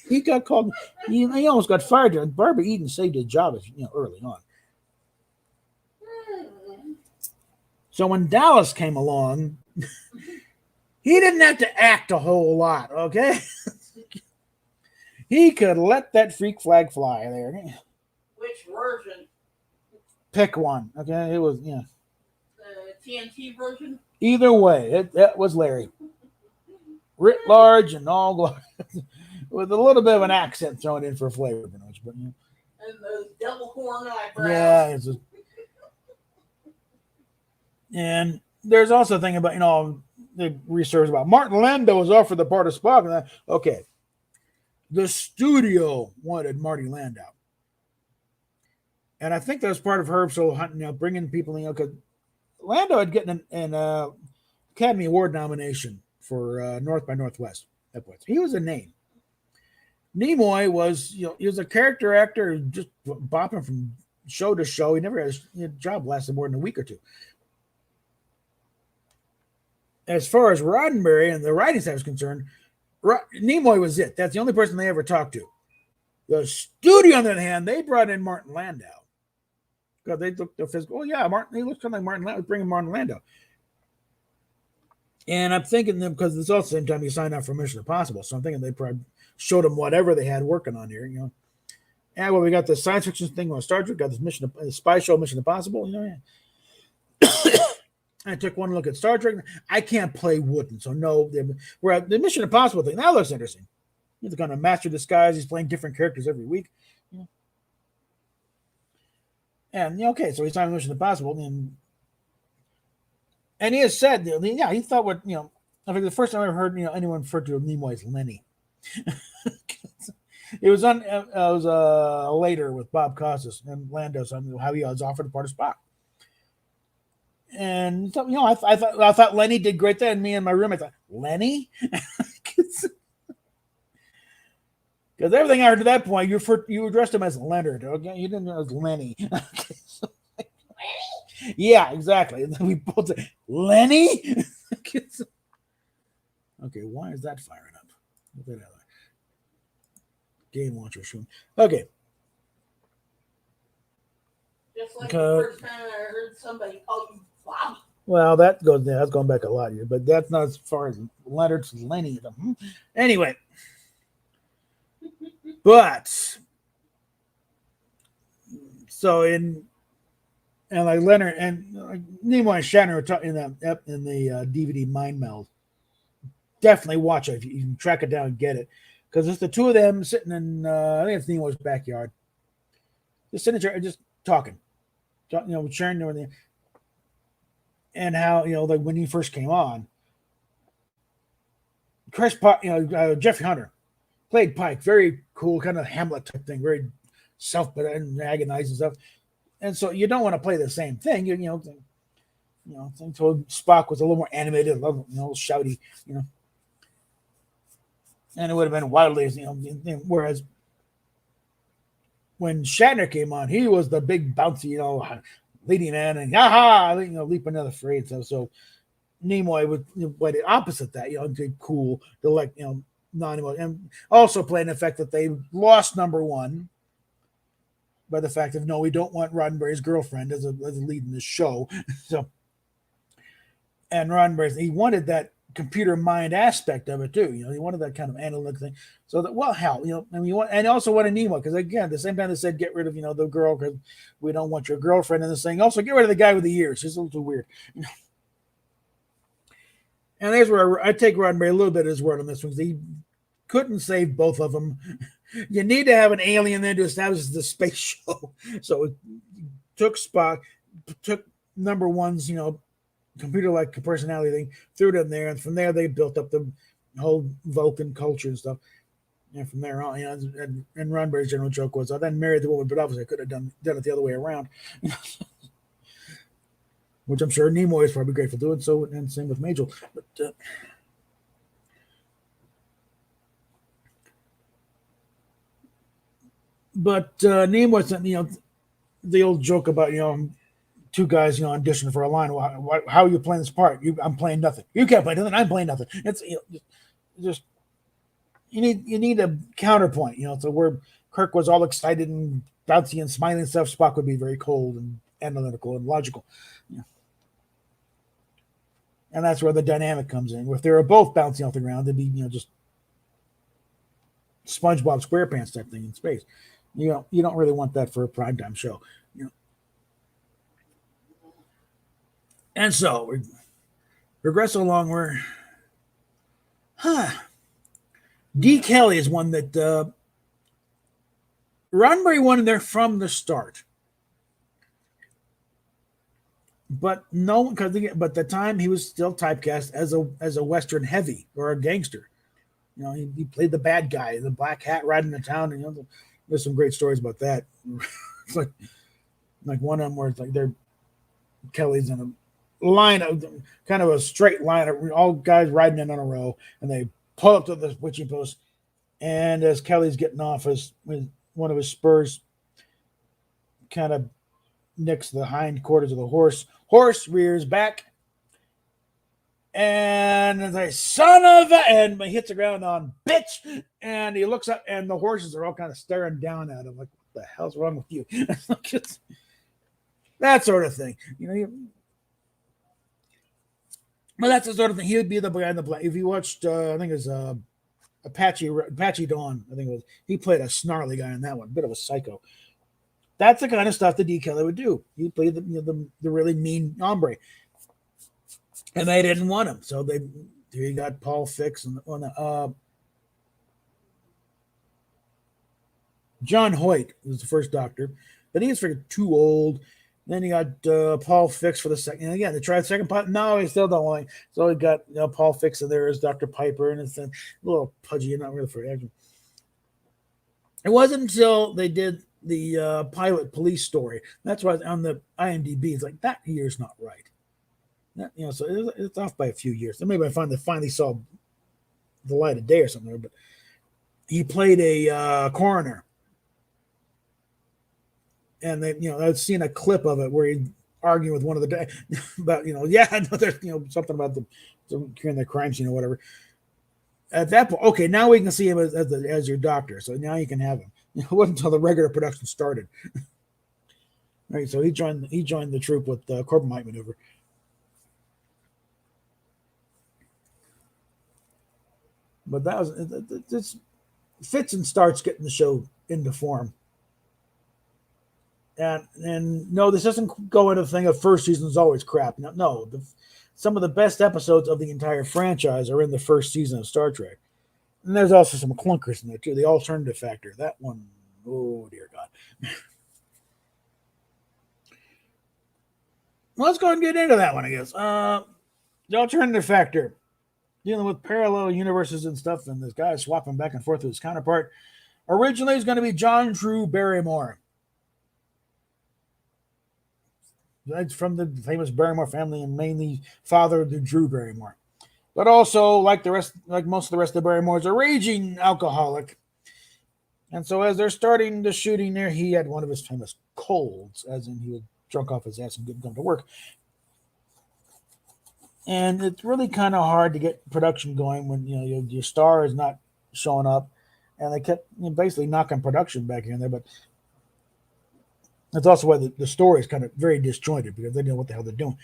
He got called. He almost got fired. Barbara Eden saved his job early on. So when Dallas came along, he didn't have to act a whole lot. Okay, he could let that freak flag fly there. Which version? Pick one. Okay, it was The TNT version? Either way, it was Larry. Writ large and all glory. With a little bit of an accent thrown in for flavor. But, And those double horn eyebrows. Yeah. And there's also a thing about, the research about Martin Landau was offered the part of Spock. Okay. The studio wanted Marty Landau. And I think that was part of Herb Soul hunting, bringing people in, because Landau had gotten an Academy Award nomination for North by Northwest. He was a name. Nimoy was, he was a character actor, just bopping from show to show. He never had a job lasted more than a week or two. As far as Roddenberry and the writing staff is concerned, Nimoy was it. That's the only person they ever talked to. The studio, on the other hand, they brought in Martin Landau. Because they looked at physical. Oh, yeah, he looks kind of like Martin Landau. Let's bring in Martin Landau. And I'm thinking them because it's also the same time he signed out for Mission Impossible. So I'm thinking they probably showed him whatever they had working on here, And well, we got the science fiction thing on Star Trek, got this spy show, Mission Impossible, I took one look at Star Trek. I can't play Wooden, so no. Where the Mission Impossible thing, that looks interesting. He's kind of master disguise. He's playing different characters every week. And okay, so he's on Mission Impossible, and he has said, he thought what I think the first time I ever heard anyone refer to Nimoy as Lenny. It was later with Bob Costas and Lando, how he was offered a part of Spock. And I thought Lenny did great there, and me and my roommate thought, Lenny? Because everything I heard to that point, you addressed him as Leonard. Okay, you didn't know it was Lenny. Yeah, exactly. And then we both said, Lenny? Okay, why is that firing up? Game launcher shooting. Okay. Just like the first time I heard somebody call you Bobby. Well, that's going back a lot here, but that's not as far as Leonard's Lenny. Anyway. But so and like Leonard and Nimoy and Shatner were talking in the DVD Mind Meld. Definitely watch it if you can track it down and get it, because it's the two of them sitting in I think it's Nimoy's backyard, just sitting there just talking, sharing everything, and how like when he first came on, Chris Pike, Jeffrey Hunter played Pike, very cool, kind of Hamlet type thing, very and agonizing stuff. And so you don't want to play the same thing. So Spock was a little more animated, a little shouty, and it would have been wildly, whereas when Shatner came on, he was the big bouncy, leading man and leaping another afraid. So Nimoy would play the opposite that, cool, non-emotional, and also playing the fact that they lost number one by the fact of no, we don't want Roddenberry's girlfriend as a lead in this show. So, and Roddenberry, he wanted that computer mind aspect of it too. He wanted that kind of analytic thing. So that, well, hell, and also wanted Nimoy because again, at the same time they said get rid of the girl because we don't want your girlfriend in this thing. Also, get rid of the guy with the ears. He's a little too weird. And there's where I take Roddenberry a little bit of his word on this one. He couldn't save both of them. You need to have an alien there to establish the space show. So it took Spock, took number one's, computer-like personality thing, threw it in there, and from there they built up the whole Vulcan culture and stuff. And from there on, and Roddenberry's general joke was, I then married the woman, but obviously I could have done it the other way around. Which I'm sure Nimoy is probably grateful to, and so and same with Majel. But Nimoy said, the old joke about two guys auditioning for a line. How are you playing this part? I'm playing nothing. You can't play nothing. I'm playing nothing. It's just you need a counterpoint. So where Kirk was all excited and bouncy and smiling and stuff, Spock would be very cold and analytical and logical. And that's where the dynamic comes in. If they were both bouncing off the ground, they'd be, just SpongeBob SquarePants type thing in space. You don't really want that for a primetime show. And so we regress along where, D. Kelly is one that Roddenberry wanted there from the start. But no, but at the time he was still typecast as a Western heavy or a gangster. He played the bad guy, the black hat riding the town, and there's some great stories about that. It's like one of them where it's like Kelly's in a line of kind of a straight line of all guys riding in on a row, and they pull up to the switching post, and as Kelly's getting off, one of his spurs kind of nicks the hind quarters of the horse. Horse rears back, and it's like, son of a, and he hits the ground on bitch, and he looks up, and the horses are all kind of staring down at him like, what the hell's wrong with you? It's that sort of thing. But that's the sort of thing. He would be the guy in the black. If you watched, I think it was Apache Dawn, I think it was, he played a snarly guy in that one, bit of a psycho. That's the kind of stuff that D. Kelly would do. He played the really mean hombre, and they didn't want him, so he got Paul Fix and John Hoyt was the first Doctor, but he was figured too old. Then you got Paul Fix for the second. And again, they tried the second part. No, he still don't like. So he got Paul Fix, and there is Dr. Piper, and it's a little pudgy, not really for action. It wasn't until they did the pilot police story. That's why on the IMDb, it's like that year's not right. So it's off by a few years. Maybe I finally saw the light of day or something. But he played a coroner, and I've seen a clip of it where he arguing with one of the guys about there's something about the curing the crime scene or whatever. At that point, okay, now we can see him as your doctor. So now you can have him. It wasn't until the regular production started. Right, so he joined the troop with Corbomite maneuver. But that was this fits and starts getting the show into form. And no, this doesn't go into the thing of first season is always crap. No, some of the best episodes of the entire franchise are in the first season of Star Trek. And there's also some clunkers in there too. The alternative factor, that one, oh dear God. Well, let's go and get into that one, I guess. The alternative factor. dealing with parallel universes and stuff, and this guy is swapping back and forth with his counterpart. Originally, it's going to be John Drew Barrymore. That's from the famous Barrymore family, and mainly father to Drew Barrymore. But also, like most of the rest of the Barrymores, a raging alcoholic. And so, as they're starting the shooting there, he had one of his famous colds, as in he was drunk off his ass and didn't come to work. And it's really kind of hard to get production going when your star is not showing up, and they kept basically knocking production back in there. But that's also why the story is kind of very disjointed because they didn't know what the hell they're doing.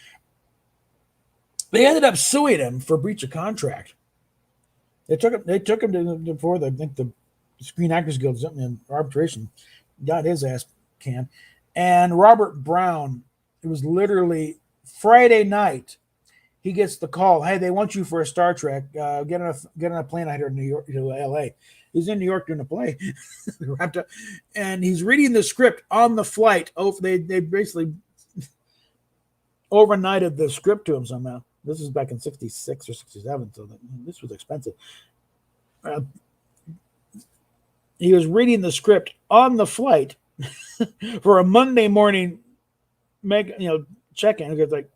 They ended up suing him for breach of contract. They took him to before I think the Screen Actors Guild in arbitration, got his ass canned. And Robert Brown, it was literally Friday night. He gets the call. Hey, they want you for a Star Trek. Get on a plane out here to New York to L.A. He's in New York doing a play, wrapped up, and he's reading the script on the flight. Oh, they basically overnighted the script to him somehow. This was back in '66 or '67, so this was expensive. He was reading the script on the flight for a Monday morning, check-in. It's like.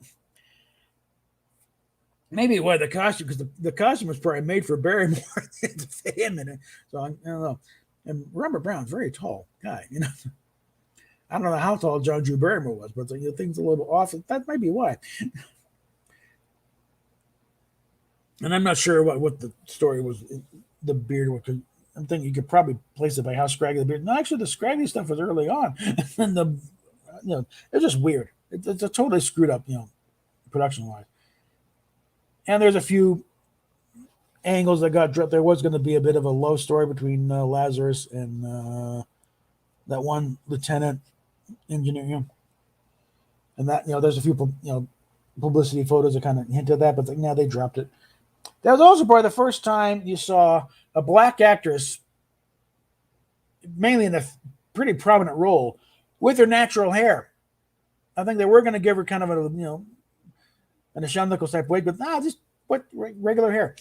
Maybe why the costume, because the costume was probably made for Barrymore to fit him in it. So I don't know. And Robert Brown's a very tall guy. I don't know how tall John Drew Barrymore was, but things a little off. That might be why. And I'm not sure what the story was. The beard, because I'm thinking you could probably place it by how scraggy the beard. No, actually, the scraggy stuff was early on, and it's just weird. It's a totally screwed up, production wise. And there's a few angles that got dropped. There was going to be a bit of a love story between Lazarus and that one lieutenant engineer. And that, there's a few, publicity photos that kind of hint at that, but now they dropped it. That was also probably the first time you saw a black actress, mainly in a pretty prominent role, with her natural hair. I think they were going to give her kind of a, and a Shawn Nichols type wig, but just regular hair.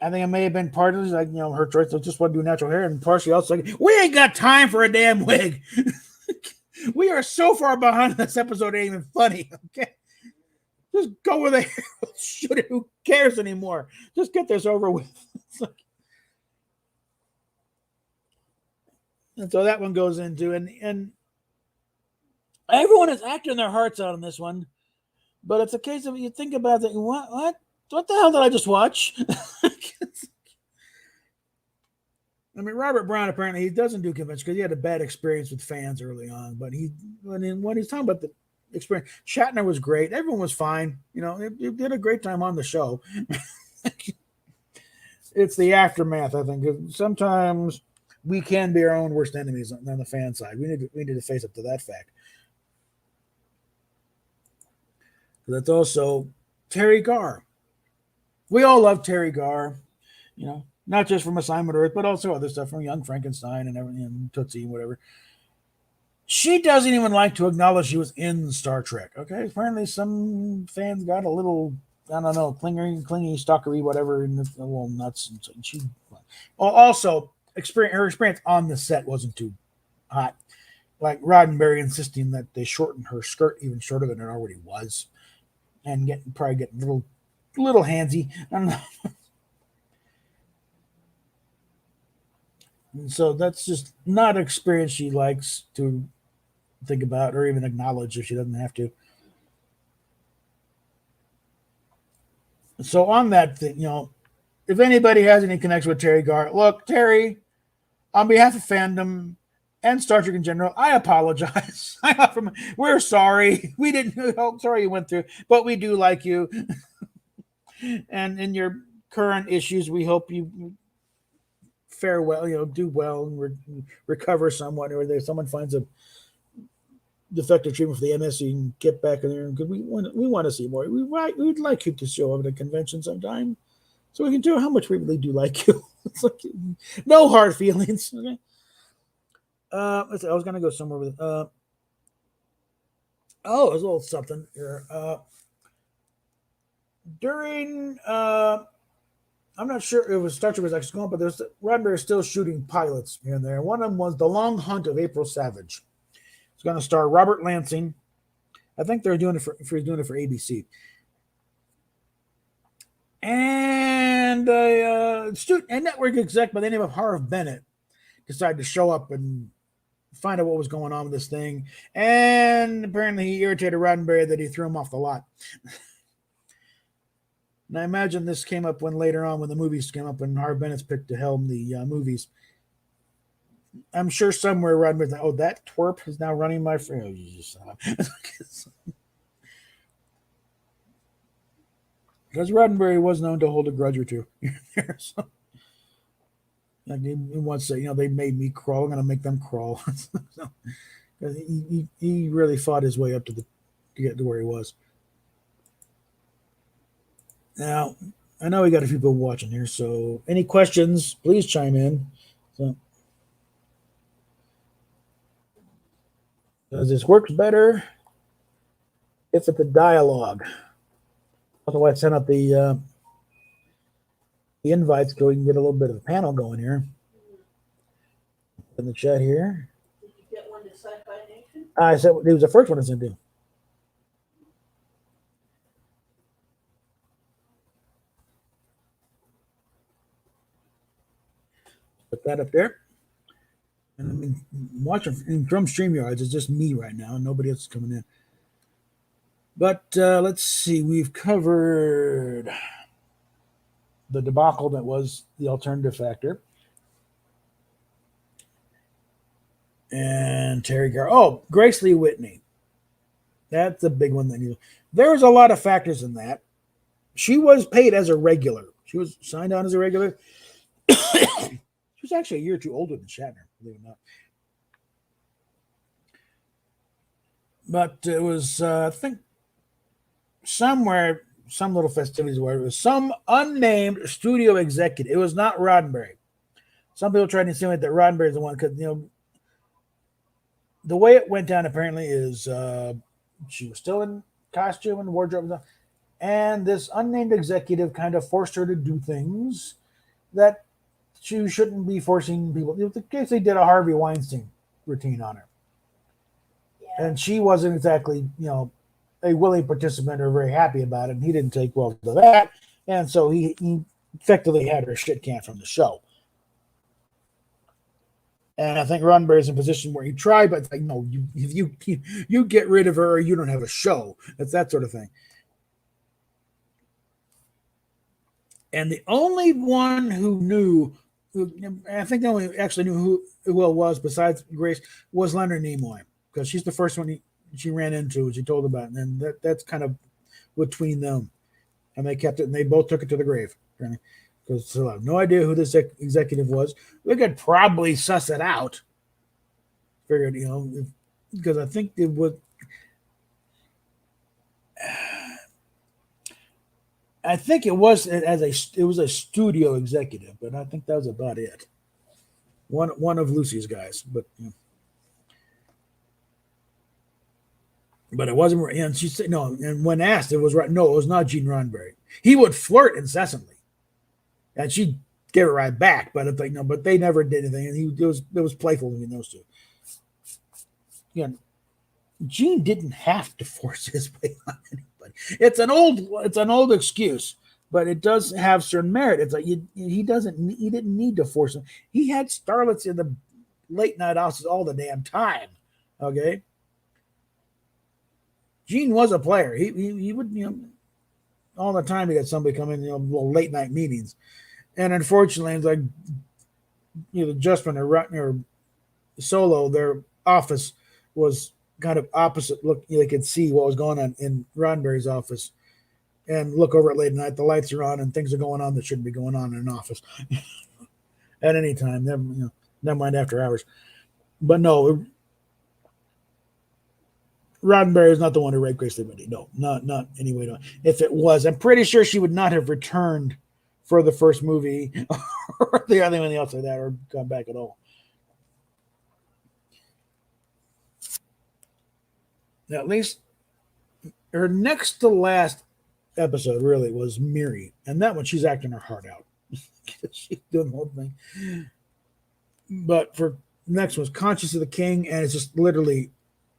I think it may have been part of her choice to just want to do natural hair, and partially also like, we ain't got time for a damn wig. We are so far behind this episode, it ain't even funny. Okay, just go with the hair. Shoot it. Who cares anymore? Just get this over with. And so that one goes into and. Everyone is acting their hearts out on this one, but it's a case of you think about it. What the hell did I just watch? I mean, Robert Brown apparently he doesn't do conventions because he had a bad experience with fans early on. But when he's talking about the experience, Shatner was great. Everyone was fine. He did a great time on the show. It's the aftermath, I think. Sometimes we can be our own worst enemies on the fan side. We need to face up to that fact. That's also Terry Garr. We all love Terry Garr, not just from Assignment Earth, but also other stuff from Young Frankenstein and everything, and Tootsie and whatever. She doesn't even like to acknowledge she was in Star Trek. Okay, apparently some fans got a little, I don't know, clingy, stalkery, whatever, and a little nuts. And she also her experience on the set wasn't too hot. Like Roddenberry insisting that they shorten her skirt even shorter than it already was. And probably get a little handsy. I don't know. And so that's just not an experience she likes to think about or even acknowledge if she doesn't have to. So on that thing, if anybody has any connection with Terry Garr, look, Terry, on behalf of fandom and Star Trek in general, I apologize. We're sorry. We didn't. Oh, sorry you went through, but we do like you. And in your current issues, we hope you fare well. Do well and recover somewhat, or someone finds a defective treatment for the MS, so you can get back in there. Because we want to see more. We'd like you to show up at a convention sometime, so we can tell how much we really do like you. It's like no hard feelings. Okay. I was going to go somewhere with it. There's a little something here. during I'm not sure it was Star Trek was actually going, but there's Roddenberry still shooting pilots here and there. One of them was The Long Hunt of April Savage. It's going to star Robert Lansing. I think they're doing it for ABC. And a network exec by the name of Harv Bennett decided to show up and find out what was going on with this thing. And apparently he irritated Roddenberry that he threw him off the lot. And I imagine this came up when later on when the movies came up and Harv Bennett's picked to helm the movies. I'm sure somewhere Roddenberry's like, oh, that twerp is now running my friend. Because Roddenberry was known to hold a grudge or two. So, like he once said, they made me crawl. I'm going to make them crawl. So, he really fought his way up to get to where he was. Now, I know we got a few people watching here, so any questions, please chime in. So, does this works better if it's a dialogue? Otherwise, send out the invites so we can get a little bit of a panel going here. In the chat here. Did you get one to Sci-Fi Nation? I said it was the first one I sent in. Put that up there. And I mean, watching from StreamYards, it's just me right now. Nobody else is coming in. But let's see. We've covered the debacle that was the alternative factor. And Terry Garr. Oh, Grace Lee Whitney. That's a big one. There's a lot of factors in that. She was paid as a regular. She was signed on as a regular. She was actually a year or two older than Shatner, believe it or not. But it was, I think, somewhere, some little festivities where it was some unnamed studio executive. It was not Roddenberry. Some people tried to insinuate that Roddenberry is the one because, the way it went down apparently is she was still in costume and wardrobe, and this unnamed executive kind of forced her to do things that she shouldn't be forcing people. In case they did a Harvey Weinstein routine on her. Yeah. And she wasn't exactly, a willing participant or very happy about it. And he didn't take well to that. And so he effectively had her shit canned from the show. And I think Roddenberry's in a position where he tried, but it's like, no, you get rid of her or you don't have a show. It's that sort of thing. And the only one who knew, I think the only actually knew who it was besides Grace was Leonard Nimoy, because she's the first one she ran into, she told about, and that's kind of between them. And they kept it, and they both took it to the grave. Because so I have no idea who this executive was. We could probably suss it out. Figured, because I think it was. I think it was a studio executive, but I think that was about it. One of Lucy's guys, but but it wasn't. And she said no. And when asked, it was right. No, it was not Gene Roddenberry. He would flirt incessantly, and she gave it right back. But if but they never did anything, and it was playful between those two. Gene didn't have to force his way on anybody. It's an old excuse, but it does have certain merit. It's like he didn't need to force him. He had starlets in the late night houses all the damn time. Okay. Gene was a player. He would, all the time he had somebody come in, little late night meetings. And unfortunately, it's like, Justman or Solo, their office was kind of opposite. Look, they could see what was going on in Roddenberry's office and look over at late night. The lights are on and things are going on that shouldn't be going on in an office at any time. Never mind after hours. But no, Roddenberry is not the one who raped Grace Lee Whitney. No, not anyway. No. If it was, I'm pretty sure she would not have returned for the first movie or the other one else like that, or gone back at all. Now, at least her next to last episode really was Miri, and that one she's acting her heart out. She's doing the whole thing. But for next was Conscious of the King, and it's just literally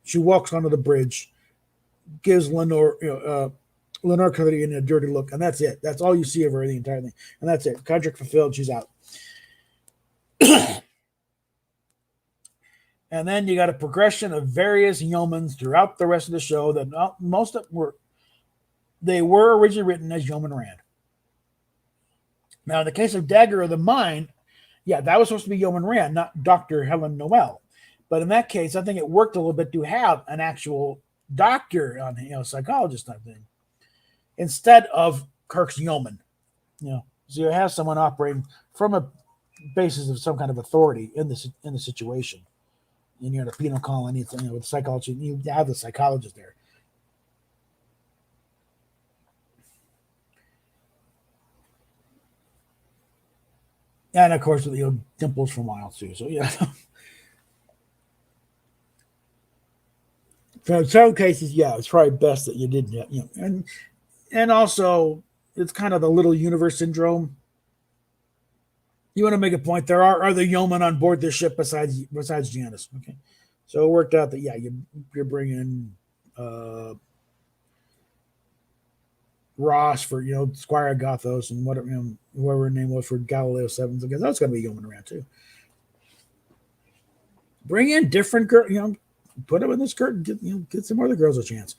she walks onto the bridge, gives Lenore Cody a dirty look, and that's it. That's all you see of her the entire thing, and that's it. Contract fulfilled. She's out. And then you got a progression of various yeomans throughout the rest of the show that most of were originally written as Yeoman Rand. Now, in the case of Dagger of the Mind, yeah, that was supposed to be Yeoman Rand, not Dr. Helen Noel. But in that case, I think it worked a little bit to have an actual doctor on, psychologist type thing, instead of Kirk's yeoman. So you have someone operating from a basis of some kind of authority in the situation. And you're in a penal colony, with psychology, you have the psychologist there. And of course, Dimples from Wild too. So yeah. So in some cases, yeah, it's probably best that you didn't, and also it's kind of the little universe syndrome. You want to make a point. There are other yeomen on board this ship besides Janice. Okay, so it worked out that you're bringing Ross for Squire Gothos and whoever her name was for Galileo 7, because that's going to be yeoman around too. Bring in different girls, put them in this curtain, get some other girls a chance.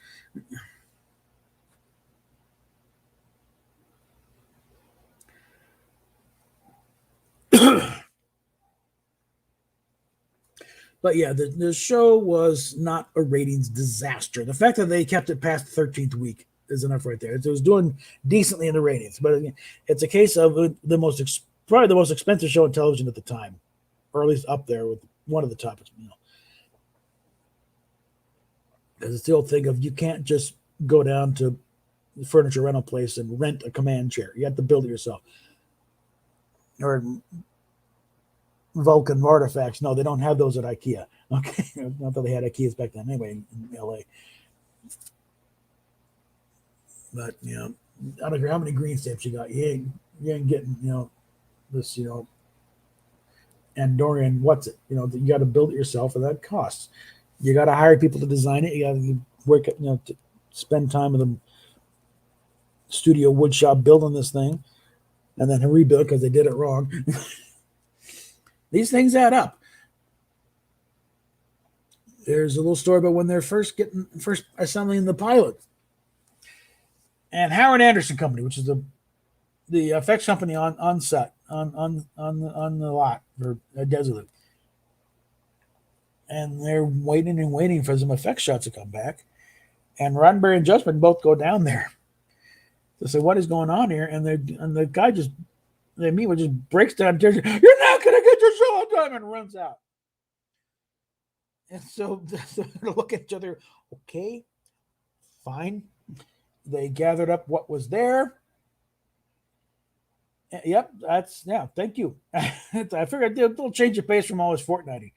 But yeah, the show was not a ratings disaster. The fact that they kept it past the 13th week is enough right there. It was doing decently in the ratings, but again, it's a case of probably the most expensive show on television at the time, or at least up there with one of the topics. Because it's the old thing of you can't just go down to the furniture rental place and rent a command chair. You have to build it yourself. Or Vulcan artifacts. No, they don't have those at IKEA. Okay, not that they had IKEAs back then anyway in LA. But I don't care how many green stamps you got, you ain't getting this Andorian what's it. You got to build it yourself, and that costs. You got to hire people to design it. You got to work to spend time with the studio woodshop building this thing, and then rebuild because they did it wrong. These things add up. There's a little story about when they're first assembling the pilot. And Howard Anderson Company, which is the effects company on set, on the lot for Desolate. And they're waiting for some effects shots to come back. And Roddenberry and Justman both go down there to say, what is going on here? And the guy just breaks down. You're not going to get your show on time, and runs out. And so they look at each other. Okay, fine. They gathered up what was there. Yep, thank you. I figured they'll change the pace from always fortnighty.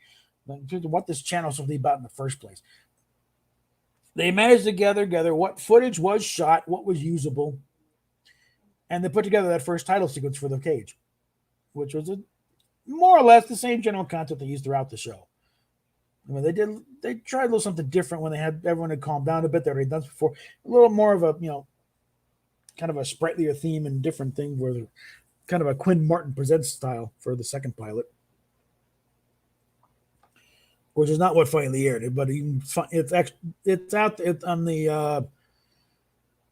What this channel is supposed to be about in the first place. They managed to gather what footage was shot, what was usable, and they put together that first title sequence for The Cage, which was more or less the same general concept they used throughout the show. They tried a little something different when everyone had calmed down a bit. They already done this before. A little more of a, kind of a sprightlier theme and different thing, where kind of a Quinn Martin Presents style for the second pilot, which is not what finally aired. But it's out on the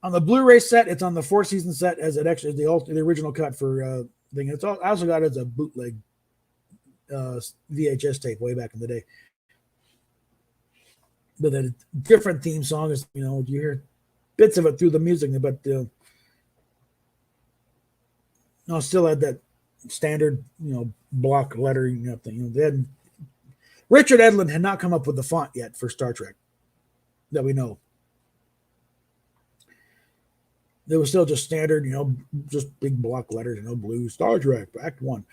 Blu-ray set. It's on the 4-season set as it actually the original cut for thing. I also got it as a bootleg VHS tape way back in the day. But a different theme song is, you hear bits of it through the music, but still had that standard, block lettering thing. Richard Edlund had not come up with the font yet for Star Trek that we know. They were still just standard, just big block letters, blue Star Trek Act 1.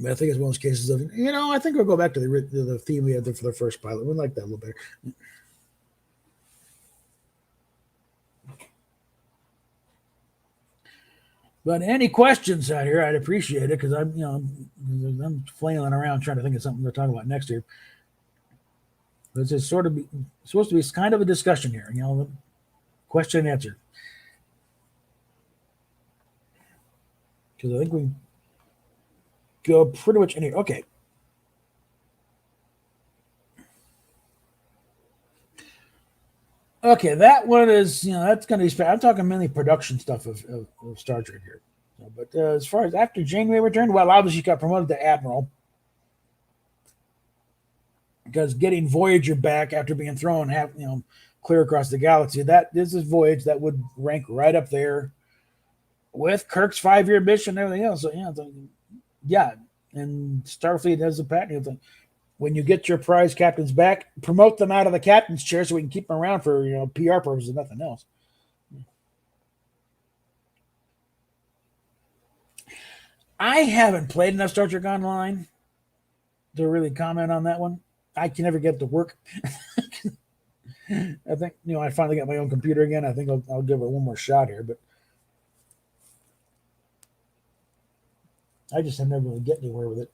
But I think it's one of those cases of, I think we'll go back to the theme we had there for the first pilot. We like that a little better. But any questions out here, I'd appreciate it, because I'm flailing around trying to think of something to talk about next year. This is supposed to be kind of a discussion here, question and answer. Because I think we go pretty much in here. Okay. Okay, that one is, that's going to be, I'm talking mainly production stuff of Star Trek here. But as far as after Janeway returned, well, obviously she got promoted to Admiral. Because getting Voyager back after being thrown clear across the galaxy, this is Voyage that would rank right up there with Kirk's 5-year mission and everything else. So, yeah. And Starfleet has a patent. When you get your prize captains back, promote them out of the captain's chair so we can keep them around for PR purposes and nothing else. I haven't played enough Star Trek Online to really comment on that one. I can never get it to work. I think I finally got my own computer again. I think I'll give it one more shot here, but I just have never really get anywhere with it.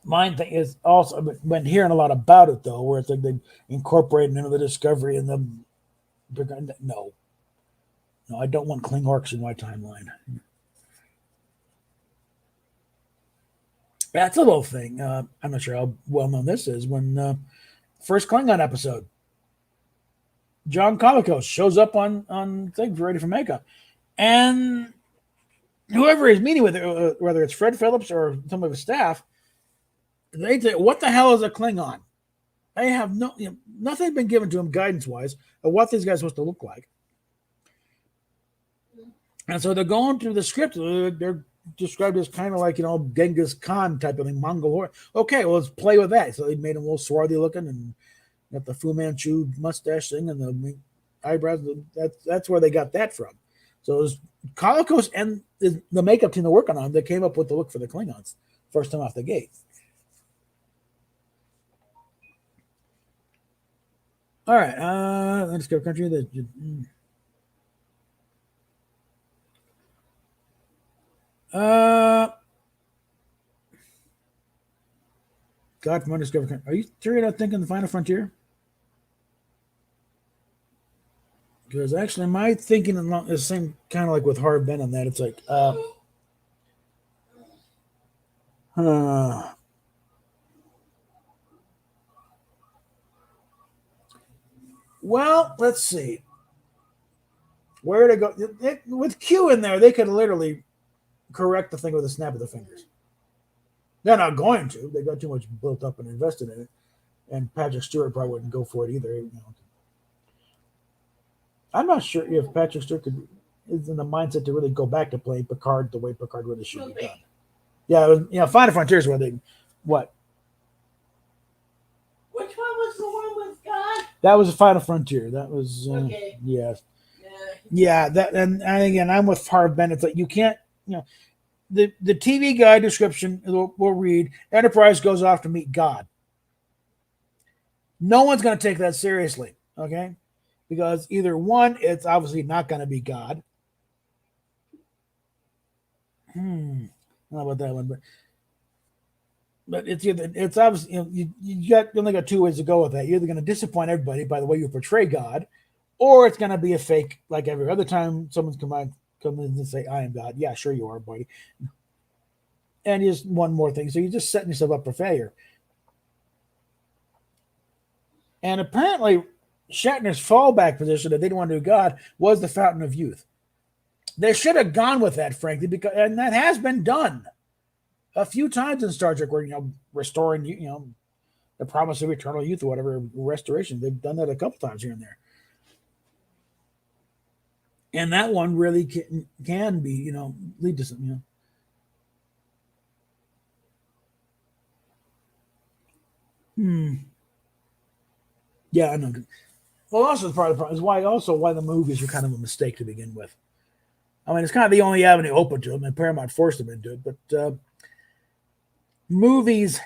Mine thing is also, I've been hearing a lot about it though, where it's like they incorporate into the Discovery and no, I don't want Klingorks in my timeline. That's a little thing. I'm not sure how well known this is. When first Klingon episode, John Colicos shows up on things ready for makeup, and whoever he's meeting with, whether it's Fred Phillips or some of his staff, they say, "What the hell is a Klingon?" They have nothing been given to him guidance-wise of what these guys are supposed to look like, and so they're going through the script. They're described as kind of like Genghis Khan type of thing, Mongol horror. Okay, well, let's play with that. So they made him a little swarthy looking and got the Fu Manchu mustache thing and the eyebrows. That's where they got that from. So it was Colicos and the makeup team they're working on that came up with the look for the Klingons first time off the gate. All right, let's go country that. God from Undiscovered Country. Are you sure you're not thinking the Final Frontier? Because actually, my thinking is the same kind of like with Harv Ben on that. It's like, well, let's see. Where to go? With Q in there, they could literally correct the thing with a snap of the fingers. They're not going to. They got too much built up and invested in it. And Patrick Stewart probably wouldn't go for it either. I'm not sure if Patrick Stewart is in the mindset to really go back to playing Picard the way Picard really should be done. Yeah, it was, Final Frontier is where they what? Which one was the one with God? That was the Final Frontier. That was Okay. Yes. Yeah, that and again, I'm with Harv Ben. It's like you can't, the TV guide description will read Enterprise goes off to meet God. No one's going to take that seriously, okay? Because either one, it's obviously not going to be God. I don't know about that one, but it's obviously you only got two ways to go with that. You're either going to disappoint everybody by the way you portray God, or it's going to be a fake like every other time someone's come in and say, "I am God." Yeah, sure you are, buddy. And just one more thing, so you're just setting yourself up for failure. And apparently, Shatner's fallback position that they didn't want to do God was the Fountain of Youth. They should have gone with that, frankly, and that has been done a few times in Star Trek, where restoring the promise of eternal youth or whatever restoration. They've done that a couple times here and there, and that one really can be lead to something. Yeah, I know. Well, also part of the problem is why the movies are kind of a mistake to begin with. I mean, it's kind of the only avenue open to them, and Paramount forced them into it. But movies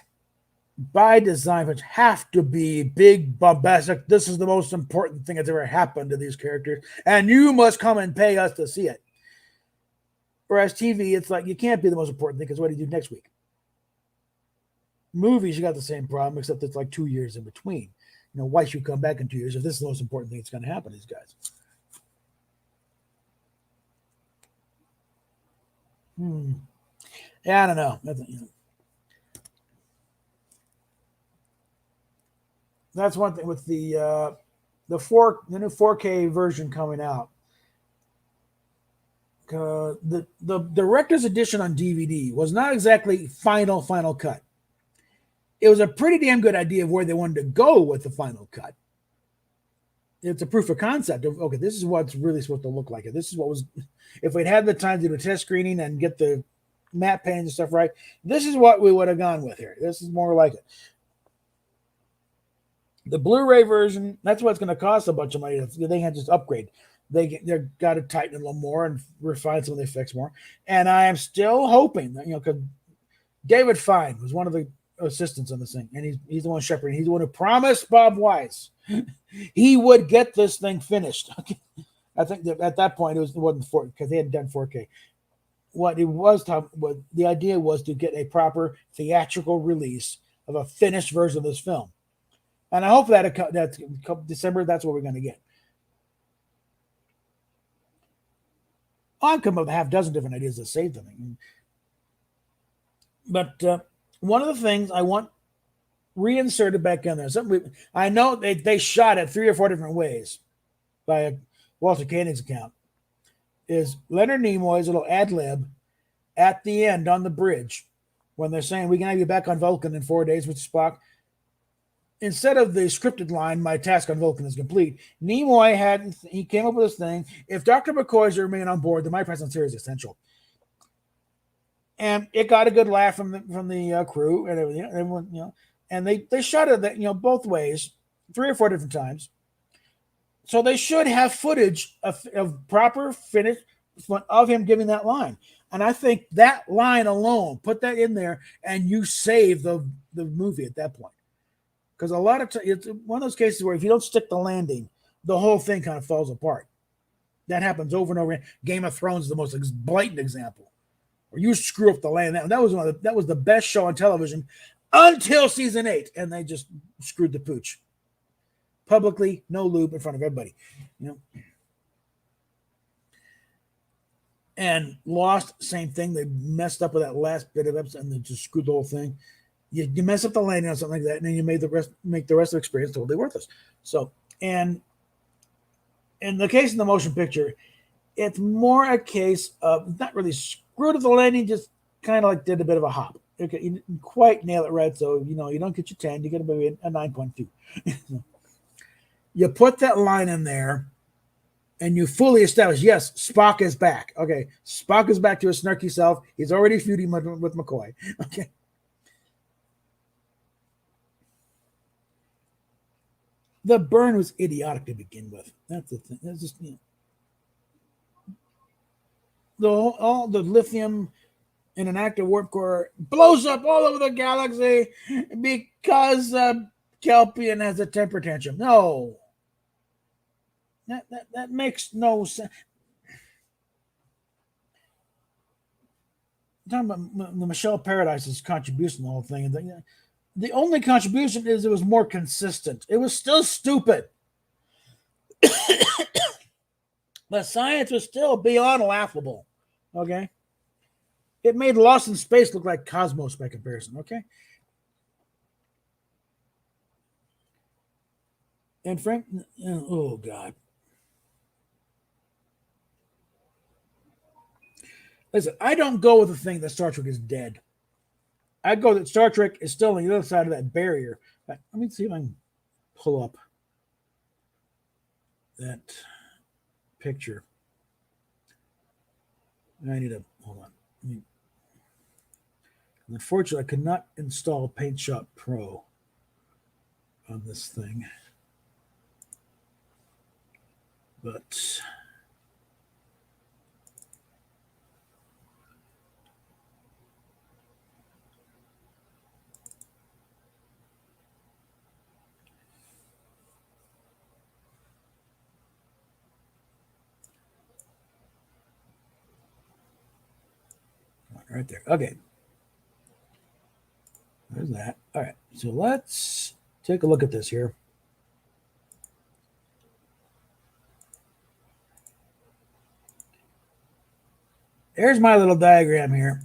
by design which have to be big, bombastic. This is the most important thing that's ever happened to these characters, and you must come and pay us to see it. Whereas TV, it's like you can't be the most important thing because what do you do next week? Movies, you got the same problem, except it's like 2 years in between. Why should you come back in 2 years if this is the most important thing that's going to happen to these guys? Yeah, I don't know. That's one thing with the new 4K version coming out. The director's edition on DVD was not exactly final cut. It was a pretty damn good idea of where they wanted to go with the final cut. It's a proof of concept of, okay, this is what's really supposed to look like. This is what was, if we'd had the time to do a test screening and get the matte panes and stuff right, this is what we would have gone with here. This is more like it. The Blu-ray version, that's what's going to cost a bunch of money. They can't just upgrade. They've got to tighten it a little more and refine some of the effects more. And I am still hoping that, because David Fine was one of the assistants on this thing, and he's the one shepherding. He's the one who promised Bob Wise he would get this thing finished. I think that at that point it wasn't because they hadn't done 4K. What the idea was to get a proper theatrical release of a finished version of this film, and I hope that's December. That's what we're going to get. I've come up with a half dozen different ideas to save the thing, but one of the things I want reinserted back in there. I know they shot it 3 or 4 different ways by Walter Koenig's account. Is Leonard Nimoy's little ad lib at the end on the bridge when they're saying we can have you back on Vulcan in 4 days with Spock. Instead of the scripted line, my task on Vulcan is complete, Nimoy came up with this thing. If Dr. McCoy's to remain on board, then my presence here is essential. And it got a good laugh from the crew and everything. Everyone, and they shot it that both ways, 3 or 4 different times. So they should have footage of proper finish of him giving that line. And I think that line alone, put that in there, and you save the movie at that point. Because a lot of times, it's one of those cases where if you don't stick the landing, the whole thing kind of falls apart. That happens over and over again. Game of Thrones is the most blatant example, where you screw up the landing. That was the best show on television until season 8, and they just screwed the pooch. Publicly, no lube in front of everybody. And Lost, same thing. They messed up with that last bit of episode, and they just screwed the whole thing. You mess up the landing on something like that, and then you make the rest of the experience totally worthless. So, and in the case of the motion picture, it's more a case of not really screwed up the landing, just kind of like did a bit of a hop. Okay, you didn't quite nail it right, so you don't get your 10, you get maybe a 9.2. You put that line in there, and you fully establish, yes, Spock is back. Okay, Spock is back to his snarky self. He's already feuding with McCoy. Okay. The burn was idiotic to begin with. That's the thing. That's just all the lithium in an active warp core blows up all over the galaxy because Kelpian has a temper tantrum. No, that makes no sense. I'm talking about the Michelle Paradise's contribution to the whole thing, and the only contribution is it was more consistent. It was still stupid. The science was still beyond laughable. Okay? It made Lost in Space look like Cosmos by comparison. Okay? And Frank, oh God. Listen, I don't go with the thing that Star Trek is dead. I go that Star Trek is still on the other side of that barrier. Let me see if I can pull up that picture. I need to hold on. Unfortunately, I could not install Paint Shop Pro on this thing, but Right there. Okay. There's that. All right. So let's take a look at this here. Here's my little diagram here.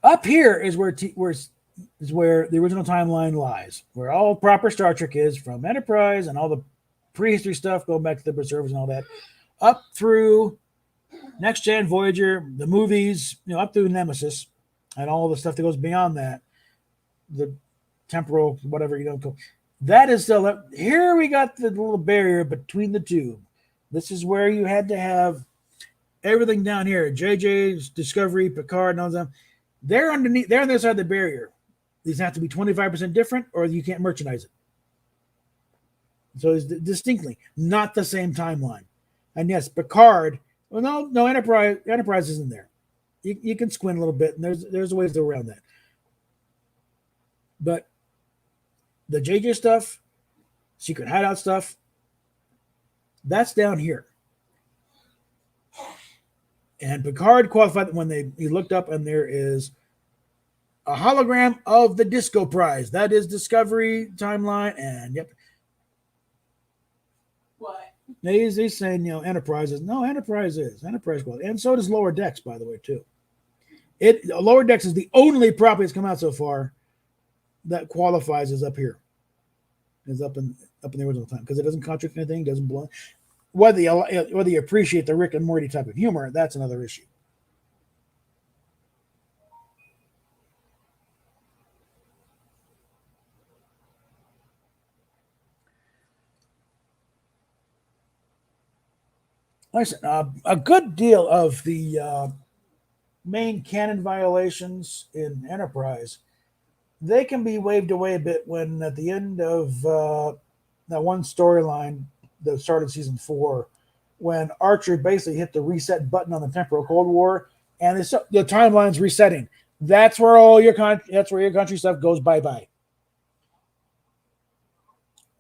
Up here is where the original timeline lies, where all proper Star Trek is, from Enterprise and all the prehistory stuff, going back to the preservers and all that, up through Next Gen, Voyager, the movies, up through Nemesis, and all the stuff that goes beyond that, the temporal, whatever you don't call. That is still up. Here we got the little barrier between the two. This is where you had to have everything down here. JJ's Discovery, Picard, and all them. They're underneath. They're on the other side of the barrier. These have to be 25% different, or you can't merchandise it. So it's distinctly not the same timeline. And yes, Picard. Well, no, Enterprise isn't there. You can squint a little bit, and there's ways around that. But the JJ stuff, secret hideout stuff, that's down here. And Picard qualified when he looked up, and there is a hologram of the Disco Prize. That is Discovery timeline, and yep. What? He's saying, Enterprise is. No, Enterprise quality. And so does Lower Decks, by the way, too. Lower Decks is the only property that's come out so far that qualifies as up here. Is up in the original time, because it doesn't contradict anything, doesn't blow. Whether you appreciate the Rick and Morty type of humor, that's another issue. Like I said, a good deal of the main canon violations in Enterprise, they can be waved away a bit when at the end of that one storyline that started season 4, when Archer basically hit the reset button on the temporal Cold War, and the timeline's resetting. That's where your country stuff goes bye-bye.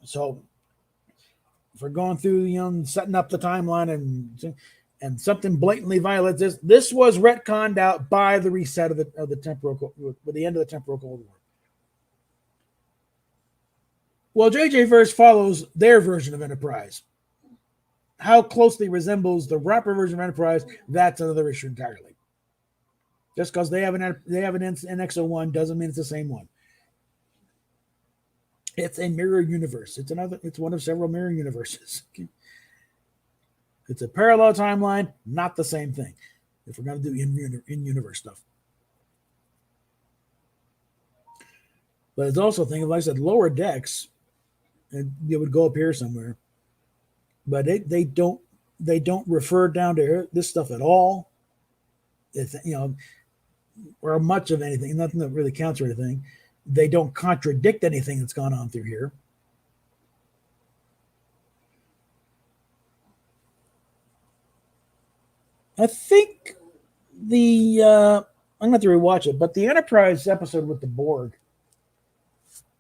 So if we're going through, setting up the timeline and something blatantly violates this was retconned out by the reset of the temporal, with the end of the temporal Cold War. Well, JJ verse follows their version of Enterprise. How closely resembles the proper version of Enterprise, that's another issue entirely. Just because they have an NX-01 doesn't mean it's the same one. It's a mirror universe. It's one of several mirror universes. It's a parallel timeline, not the same thing. If we're going to do in-universe stuff. But it's also a thing, like I said, Lower Decks, and it would go up here somewhere. But they don't refer down to this stuff at all. It's, or much of anything, nothing that really counts or anything. They don't contradict anything that's gone on through here. I think I'm going to have to rewatch it, but the Enterprise episode with the Borg.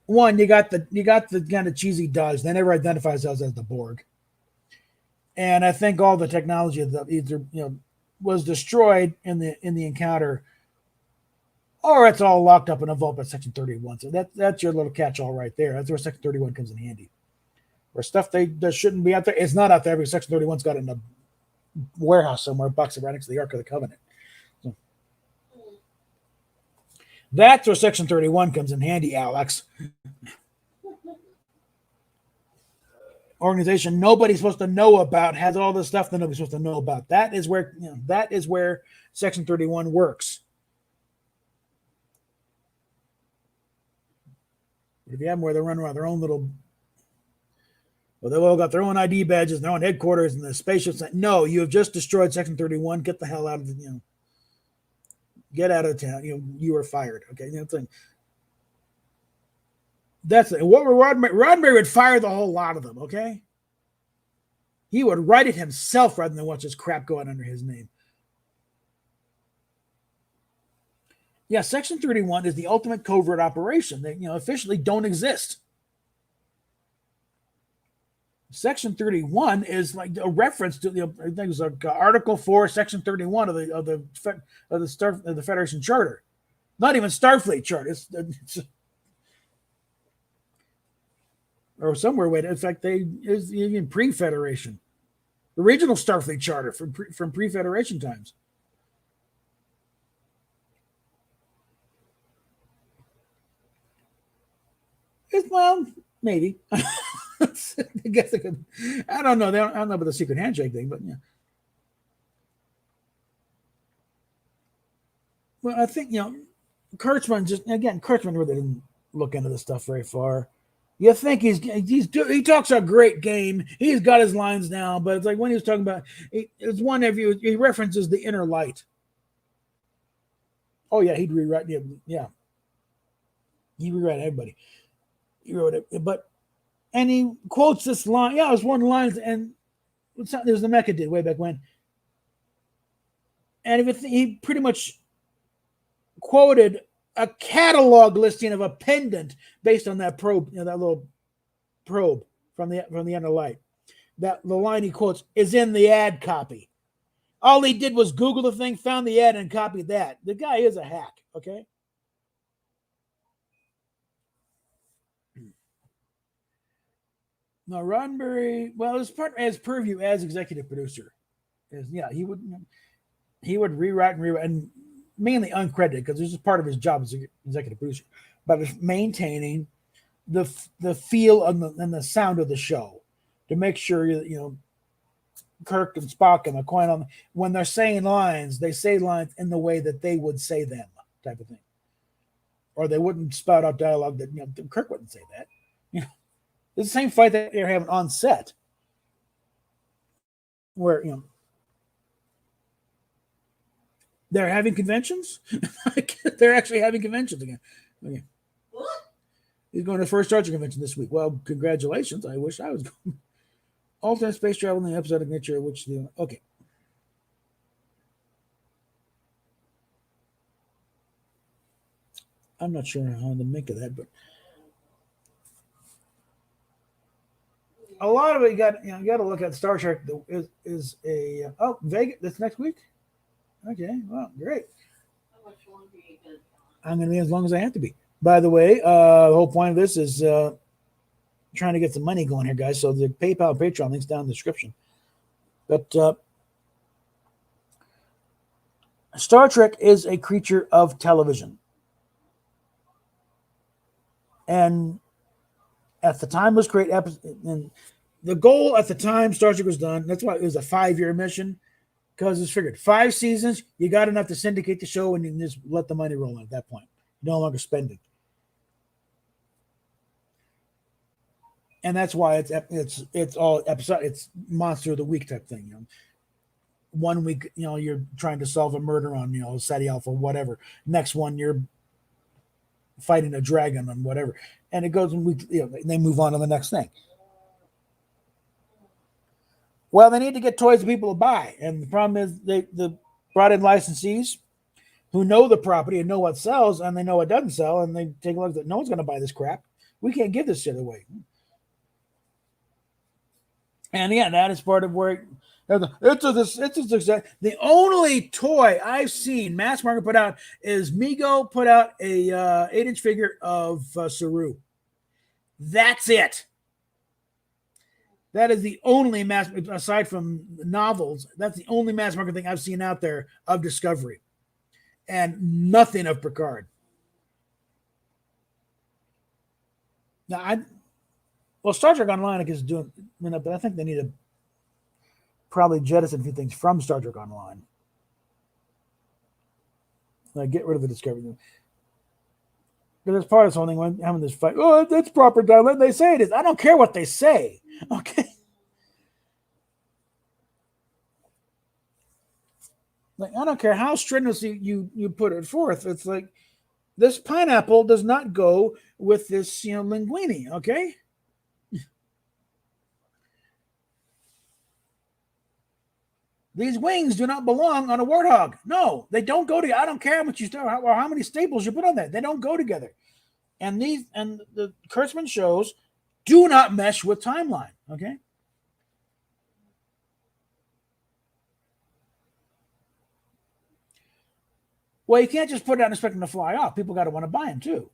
One, you got the kind of cheesy dodge. They never identify themselves as the Borg. And I think all the technology of either was destroyed in the encounter, or it's all locked up in a vault by Section 31. So that's your little catch-all right there. That's where Section 31 comes in handy. Where stuff that shouldn't be out there, it's not out there because Section 31's got it in a warehouse somewhere, box right next to the Ark of the Covenant. So that's where Section 31 comes in handy, Alex. Organization nobody's supposed to know about has all this stuff that nobody's supposed to know about. That is where Section 31 works. But if you have them where they run around their own little, well, they've all got their own ID badges, their own headquarters, and the spaceships. No, you have just destroyed Section 31. Get the hell out of the, get out of town. You are fired. Okay, that's it. What Roddenberry would fire the whole lot of them, okay? He would write it himself rather than watch this crap go out under his name. Yeah, Section 31 is the ultimate covert operation. They, officially don't exist. Section 31 is like a reference to the, I think it was like Article 4, Section 31 of the Federation Charter. Not even Starfleet Charter. It's or somewhere with it. In fact, they is even pre-Federation. The original Starfleet Charter from pre-Federation times. Well, maybe. I guess they could. I don't know. I don't know about the secret handshake thing, but yeah. Well, I think Kurtzman really didn't look into this stuff very far. You think he talks a great game. He's got his lines now, but it's like when he was talking about it's one of you. He references the inner light. Oh yeah, he'd rewrite. Yeah, he rewrite everybody. He wrote it, and he quotes this line. Yeah, it was one line, and there's the Mecca did way back when, and he pretty much quoted a catalog listing of a pendant based on that probe, that little probe from the inner light. That the line he quotes is in the ad copy. All he did was Google the thing, found the ad, and copied that. The guy is a hack, okay? Now, Roddenberry, well, his part as purview as executive producer he would rewrite and mainly uncredited because this is part of his job as executive producer, but it's maintaining the feel and the sound of the show to make sure Kirk and Spock and McCoy when they're saying lines, they say lines in the way that they would say them, type of thing, or they wouldn't spout out dialogue that Kirk wouldn't say that. It's the same fight that they're having on set, where they're having conventions. They're actually having conventions again. Okay. What? He's going to the first Star Trek convention this week. Well, congratulations. I wish I was going. Alternate space travel in the episodic nature, okay. I'm not sure how to make of that, but a lot of it you got to look at. Star Trek is a Vegas. That's next week. Okay, well, great. How much longer you gonna? I'm going to be as long as I have to be. By the way, the whole point of this is trying to get some money going here, guys. So the PayPal and Patreon links down in the description. But Star Trek is a creature of television. And at the time was great. And the goal at the time Star Trek was done, that's why it was a 5-year mission, because it's figured 5 seasons, you got enough to syndicate the show and you can just let the money roll in at that point. You're no longer spending. And that's why it's all episode. It's monster of the week type thing. 1 week, you're trying to solve a murder on, Seti Alpha, whatever. Next one, you're fighting a dragon on whatever. And it goes, and they move on to the next thing. Well, they need to get toys that people will buy. And the problem is they brought in licensees who know the property and know what sells, and they know what doesn't sell, and they take a look at it. No one's going to buy this crap. We can't give this shit away. And yeah, that is part of where it's a success. The only toy I've seen mass market put out is Mego put out a 8-inch figure of Saru. That's it. That is the only mass, aside from novels, that's the only mass market thing I've seen out there of Discovery, and nothing of Picard. Now, Star Trek Online is doing, but I think they need to probably jettison a few things from Star Trek Online. Like get rid of the Discovery. Because it's part of something when having this fight. Oh, that's proper dialogue. They say it is. I don't care what they say. Okay. Like I don't care how strenuously you put it forth. It's like this pineapple does not go with this, linguine. Okay. These wings do not belong on a warthog. No, they don't go together. I don't care how much you start or how many staples you put on that. They don't go together. And the Kurtzman shows do not mesh with timeline. Okay. Well, you can't just put it out and expect them to fly off. People got to want to buy them too.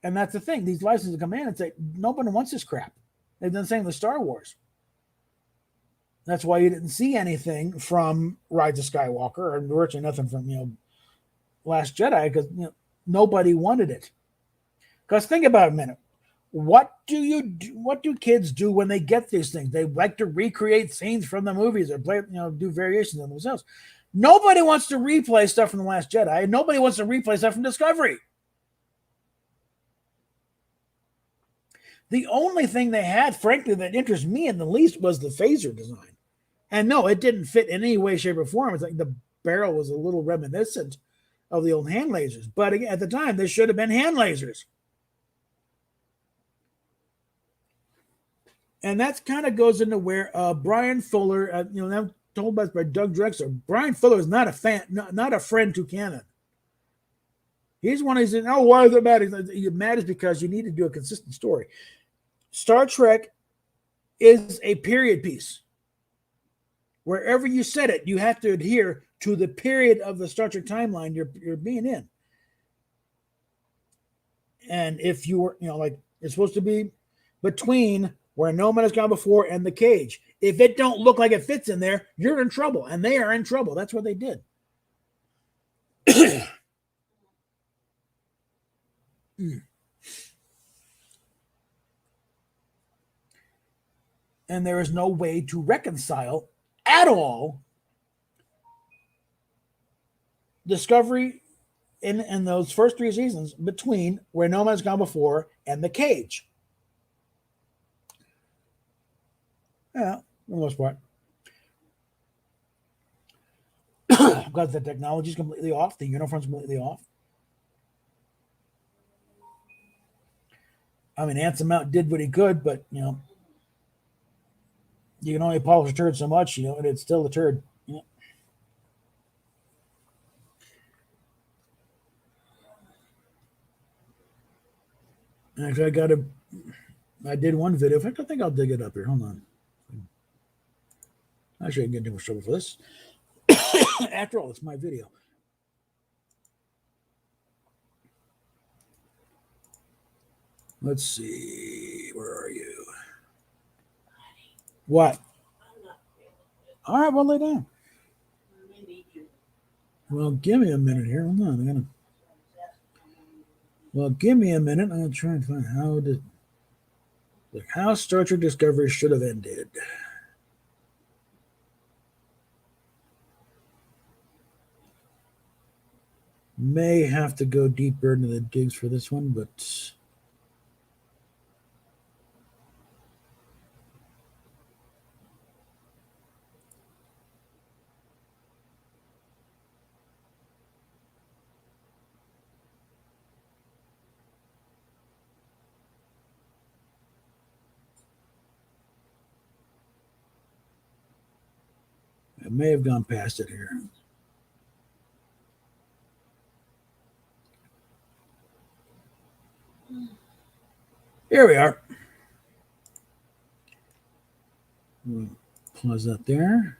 And that's the thing. These licenses come in and say, nobody wants this crap. They've done the same with Star Wars. That's why you didn't see anything from Rise of Skywalker or virtually nothing from, Last Jedi because, nobody wanted it. Because think about it a minute. What do kids do when they get these things? They like to recreate scenes from the movies or play, do variations on themselves. Nobody wants to replay stuff from The Last Jedi, and nobody wants to replay stuff from Discovery. The only thing they had, frankly, that interests me in the least was the phaser design. And no, it didn't fit in any way, shape, or form. It's like the barrel was a little reminiscent of the old hand lasers. But again, at the time, they should have been hand lasers. And that kind of goes into where Brian Fuller, I'm told by Doug Drexler, Brian Fuller is not a fan, not a friend to canon. He's one who's saying, "Oh, why is it mad?" You're mad is because you need to do a consistent story. Star Trek is a period piece. Wherever you set it, you have to adhere to the period of the Star Trek timeline you're being in. And if you were, it's supposed to be between Where No Man Has Gone Before and The Cage. If it don't look like it fits in there, you're in trouble. And they are in trouble. That's what they did. And there is no way to reconcile at all Discovery in those first 3 seasons between Where No Man Has Gone Before and The Cage. Yeah, for the most part. Because the technology is completely off, the uniform's completely off. I mean, Anson Mount did what he could, but you can only polish a turd so much, and it's still a turd. Actually, I did one video. In fact, I think I'll dig it up here. Hold on. Actually, I can get too much trouble for this. After all, it's my video. Let's see. Where are you? What? All right, well, lay down. Well, give me a minute here. Hold on. Well, give me a minute. I'm going to try and find how Star Trek Discovery should have ended. May have to go deeper into the digs for this one, but I may have gone past it here. Here we are. We'll pause that there.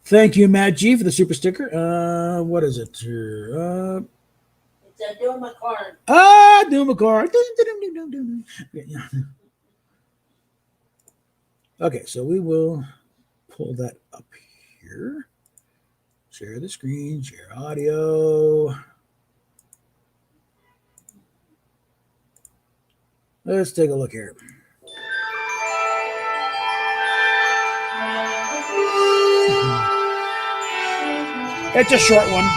Thank you, Matt G, for the super sticker. What is it here? It's a Duma card. Duma card. Okay, so we will pull that up here. Share the screen, share audio. Let's take a look here. It's a short one.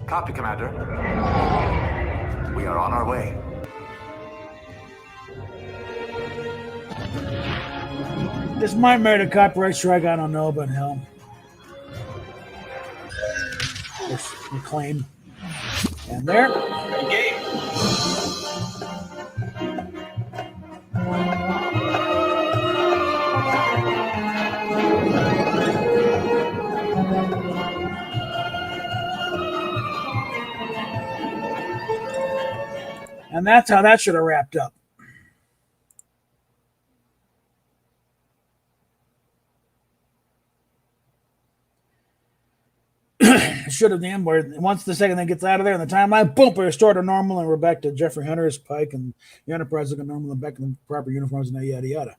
Copy, Commander. We are on our way. This might merit a copyright strike, I don't know, but hell. There's a claim. And there. And that's how that should have wrapped up. Should have been where once the second thing gets out of there in the timeline, boom, we're restored to normal, and we're back to Jeffrey Hunter's Pike and the Enterprise looking normal and back in the proper uniforms and yada yada.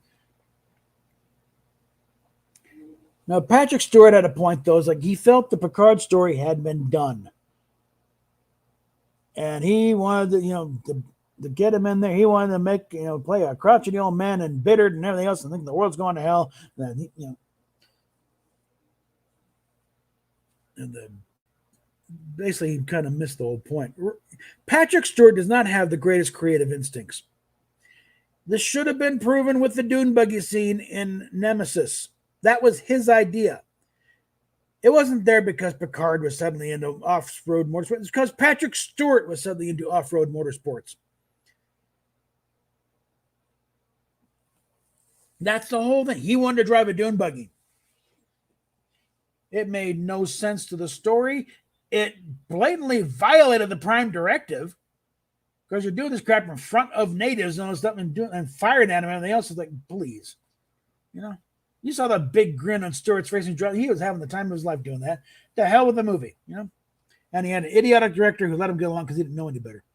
Now Patrick Stewart had a point though, it's like he felt the Picard story had been done. And he wanted to get him in there. He wanted to make, play a crotchety old man and bittered and everything else and think the world's going to hell. And basically he kind of missed the whole point. Patrick Stewart does not have the greatest creative instincts. This should have been proven with the dune buggy scene in Nemesis. That was his idea. It wasn't there because Picard was suddenly into off-road motorsports. It's because Patrick Stewart was suddenly into off-road motorsports. That's the whole thing. He wanted to drive a dune buggy. It made no sense to the story. It blatantly violated the Prime Directive because you're doing this crap in front of natives and all this stuff and firing at them and everything else. Is like, please, You saw the big grin on Stewart's face. He was having the time of his life doing that. The hell with the movie, And he had an idiotic director who let him get along because he didn't know any better.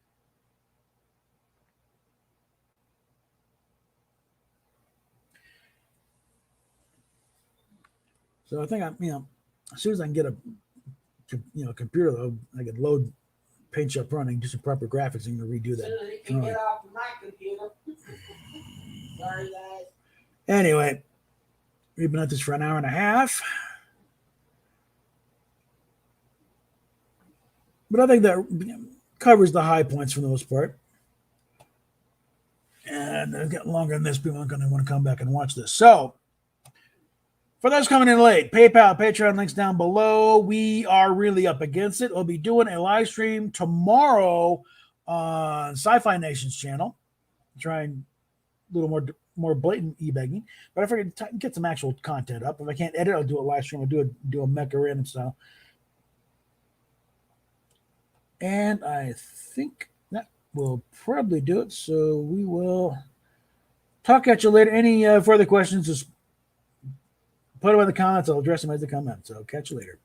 So I think as soon as I can get a computer, though, I could load PaintShop Pro and do some proper graphics and redo that. So that it can get off my computer. Sorry, guys. Anyway. We've been at this for an hour and a half. But I think that covers the high points for the most part. And it's getting longer than this. People aren't going to want to come back and watch this. So, for those coming in late, PayPal, Patreon, links down below. We are really up against it. We'll be doing a live stream tomorrow on Sci-Fi Nation's channel. Trying a little more blatant e-begging, but if I can get some actual content up, if I can't edit, I'll do a live stream. I'll do a mecha random style. And I think that will probably do it. So we will talk at you later. Any further questions, just put them in the comments. I'll address them as they come in. So catch you later.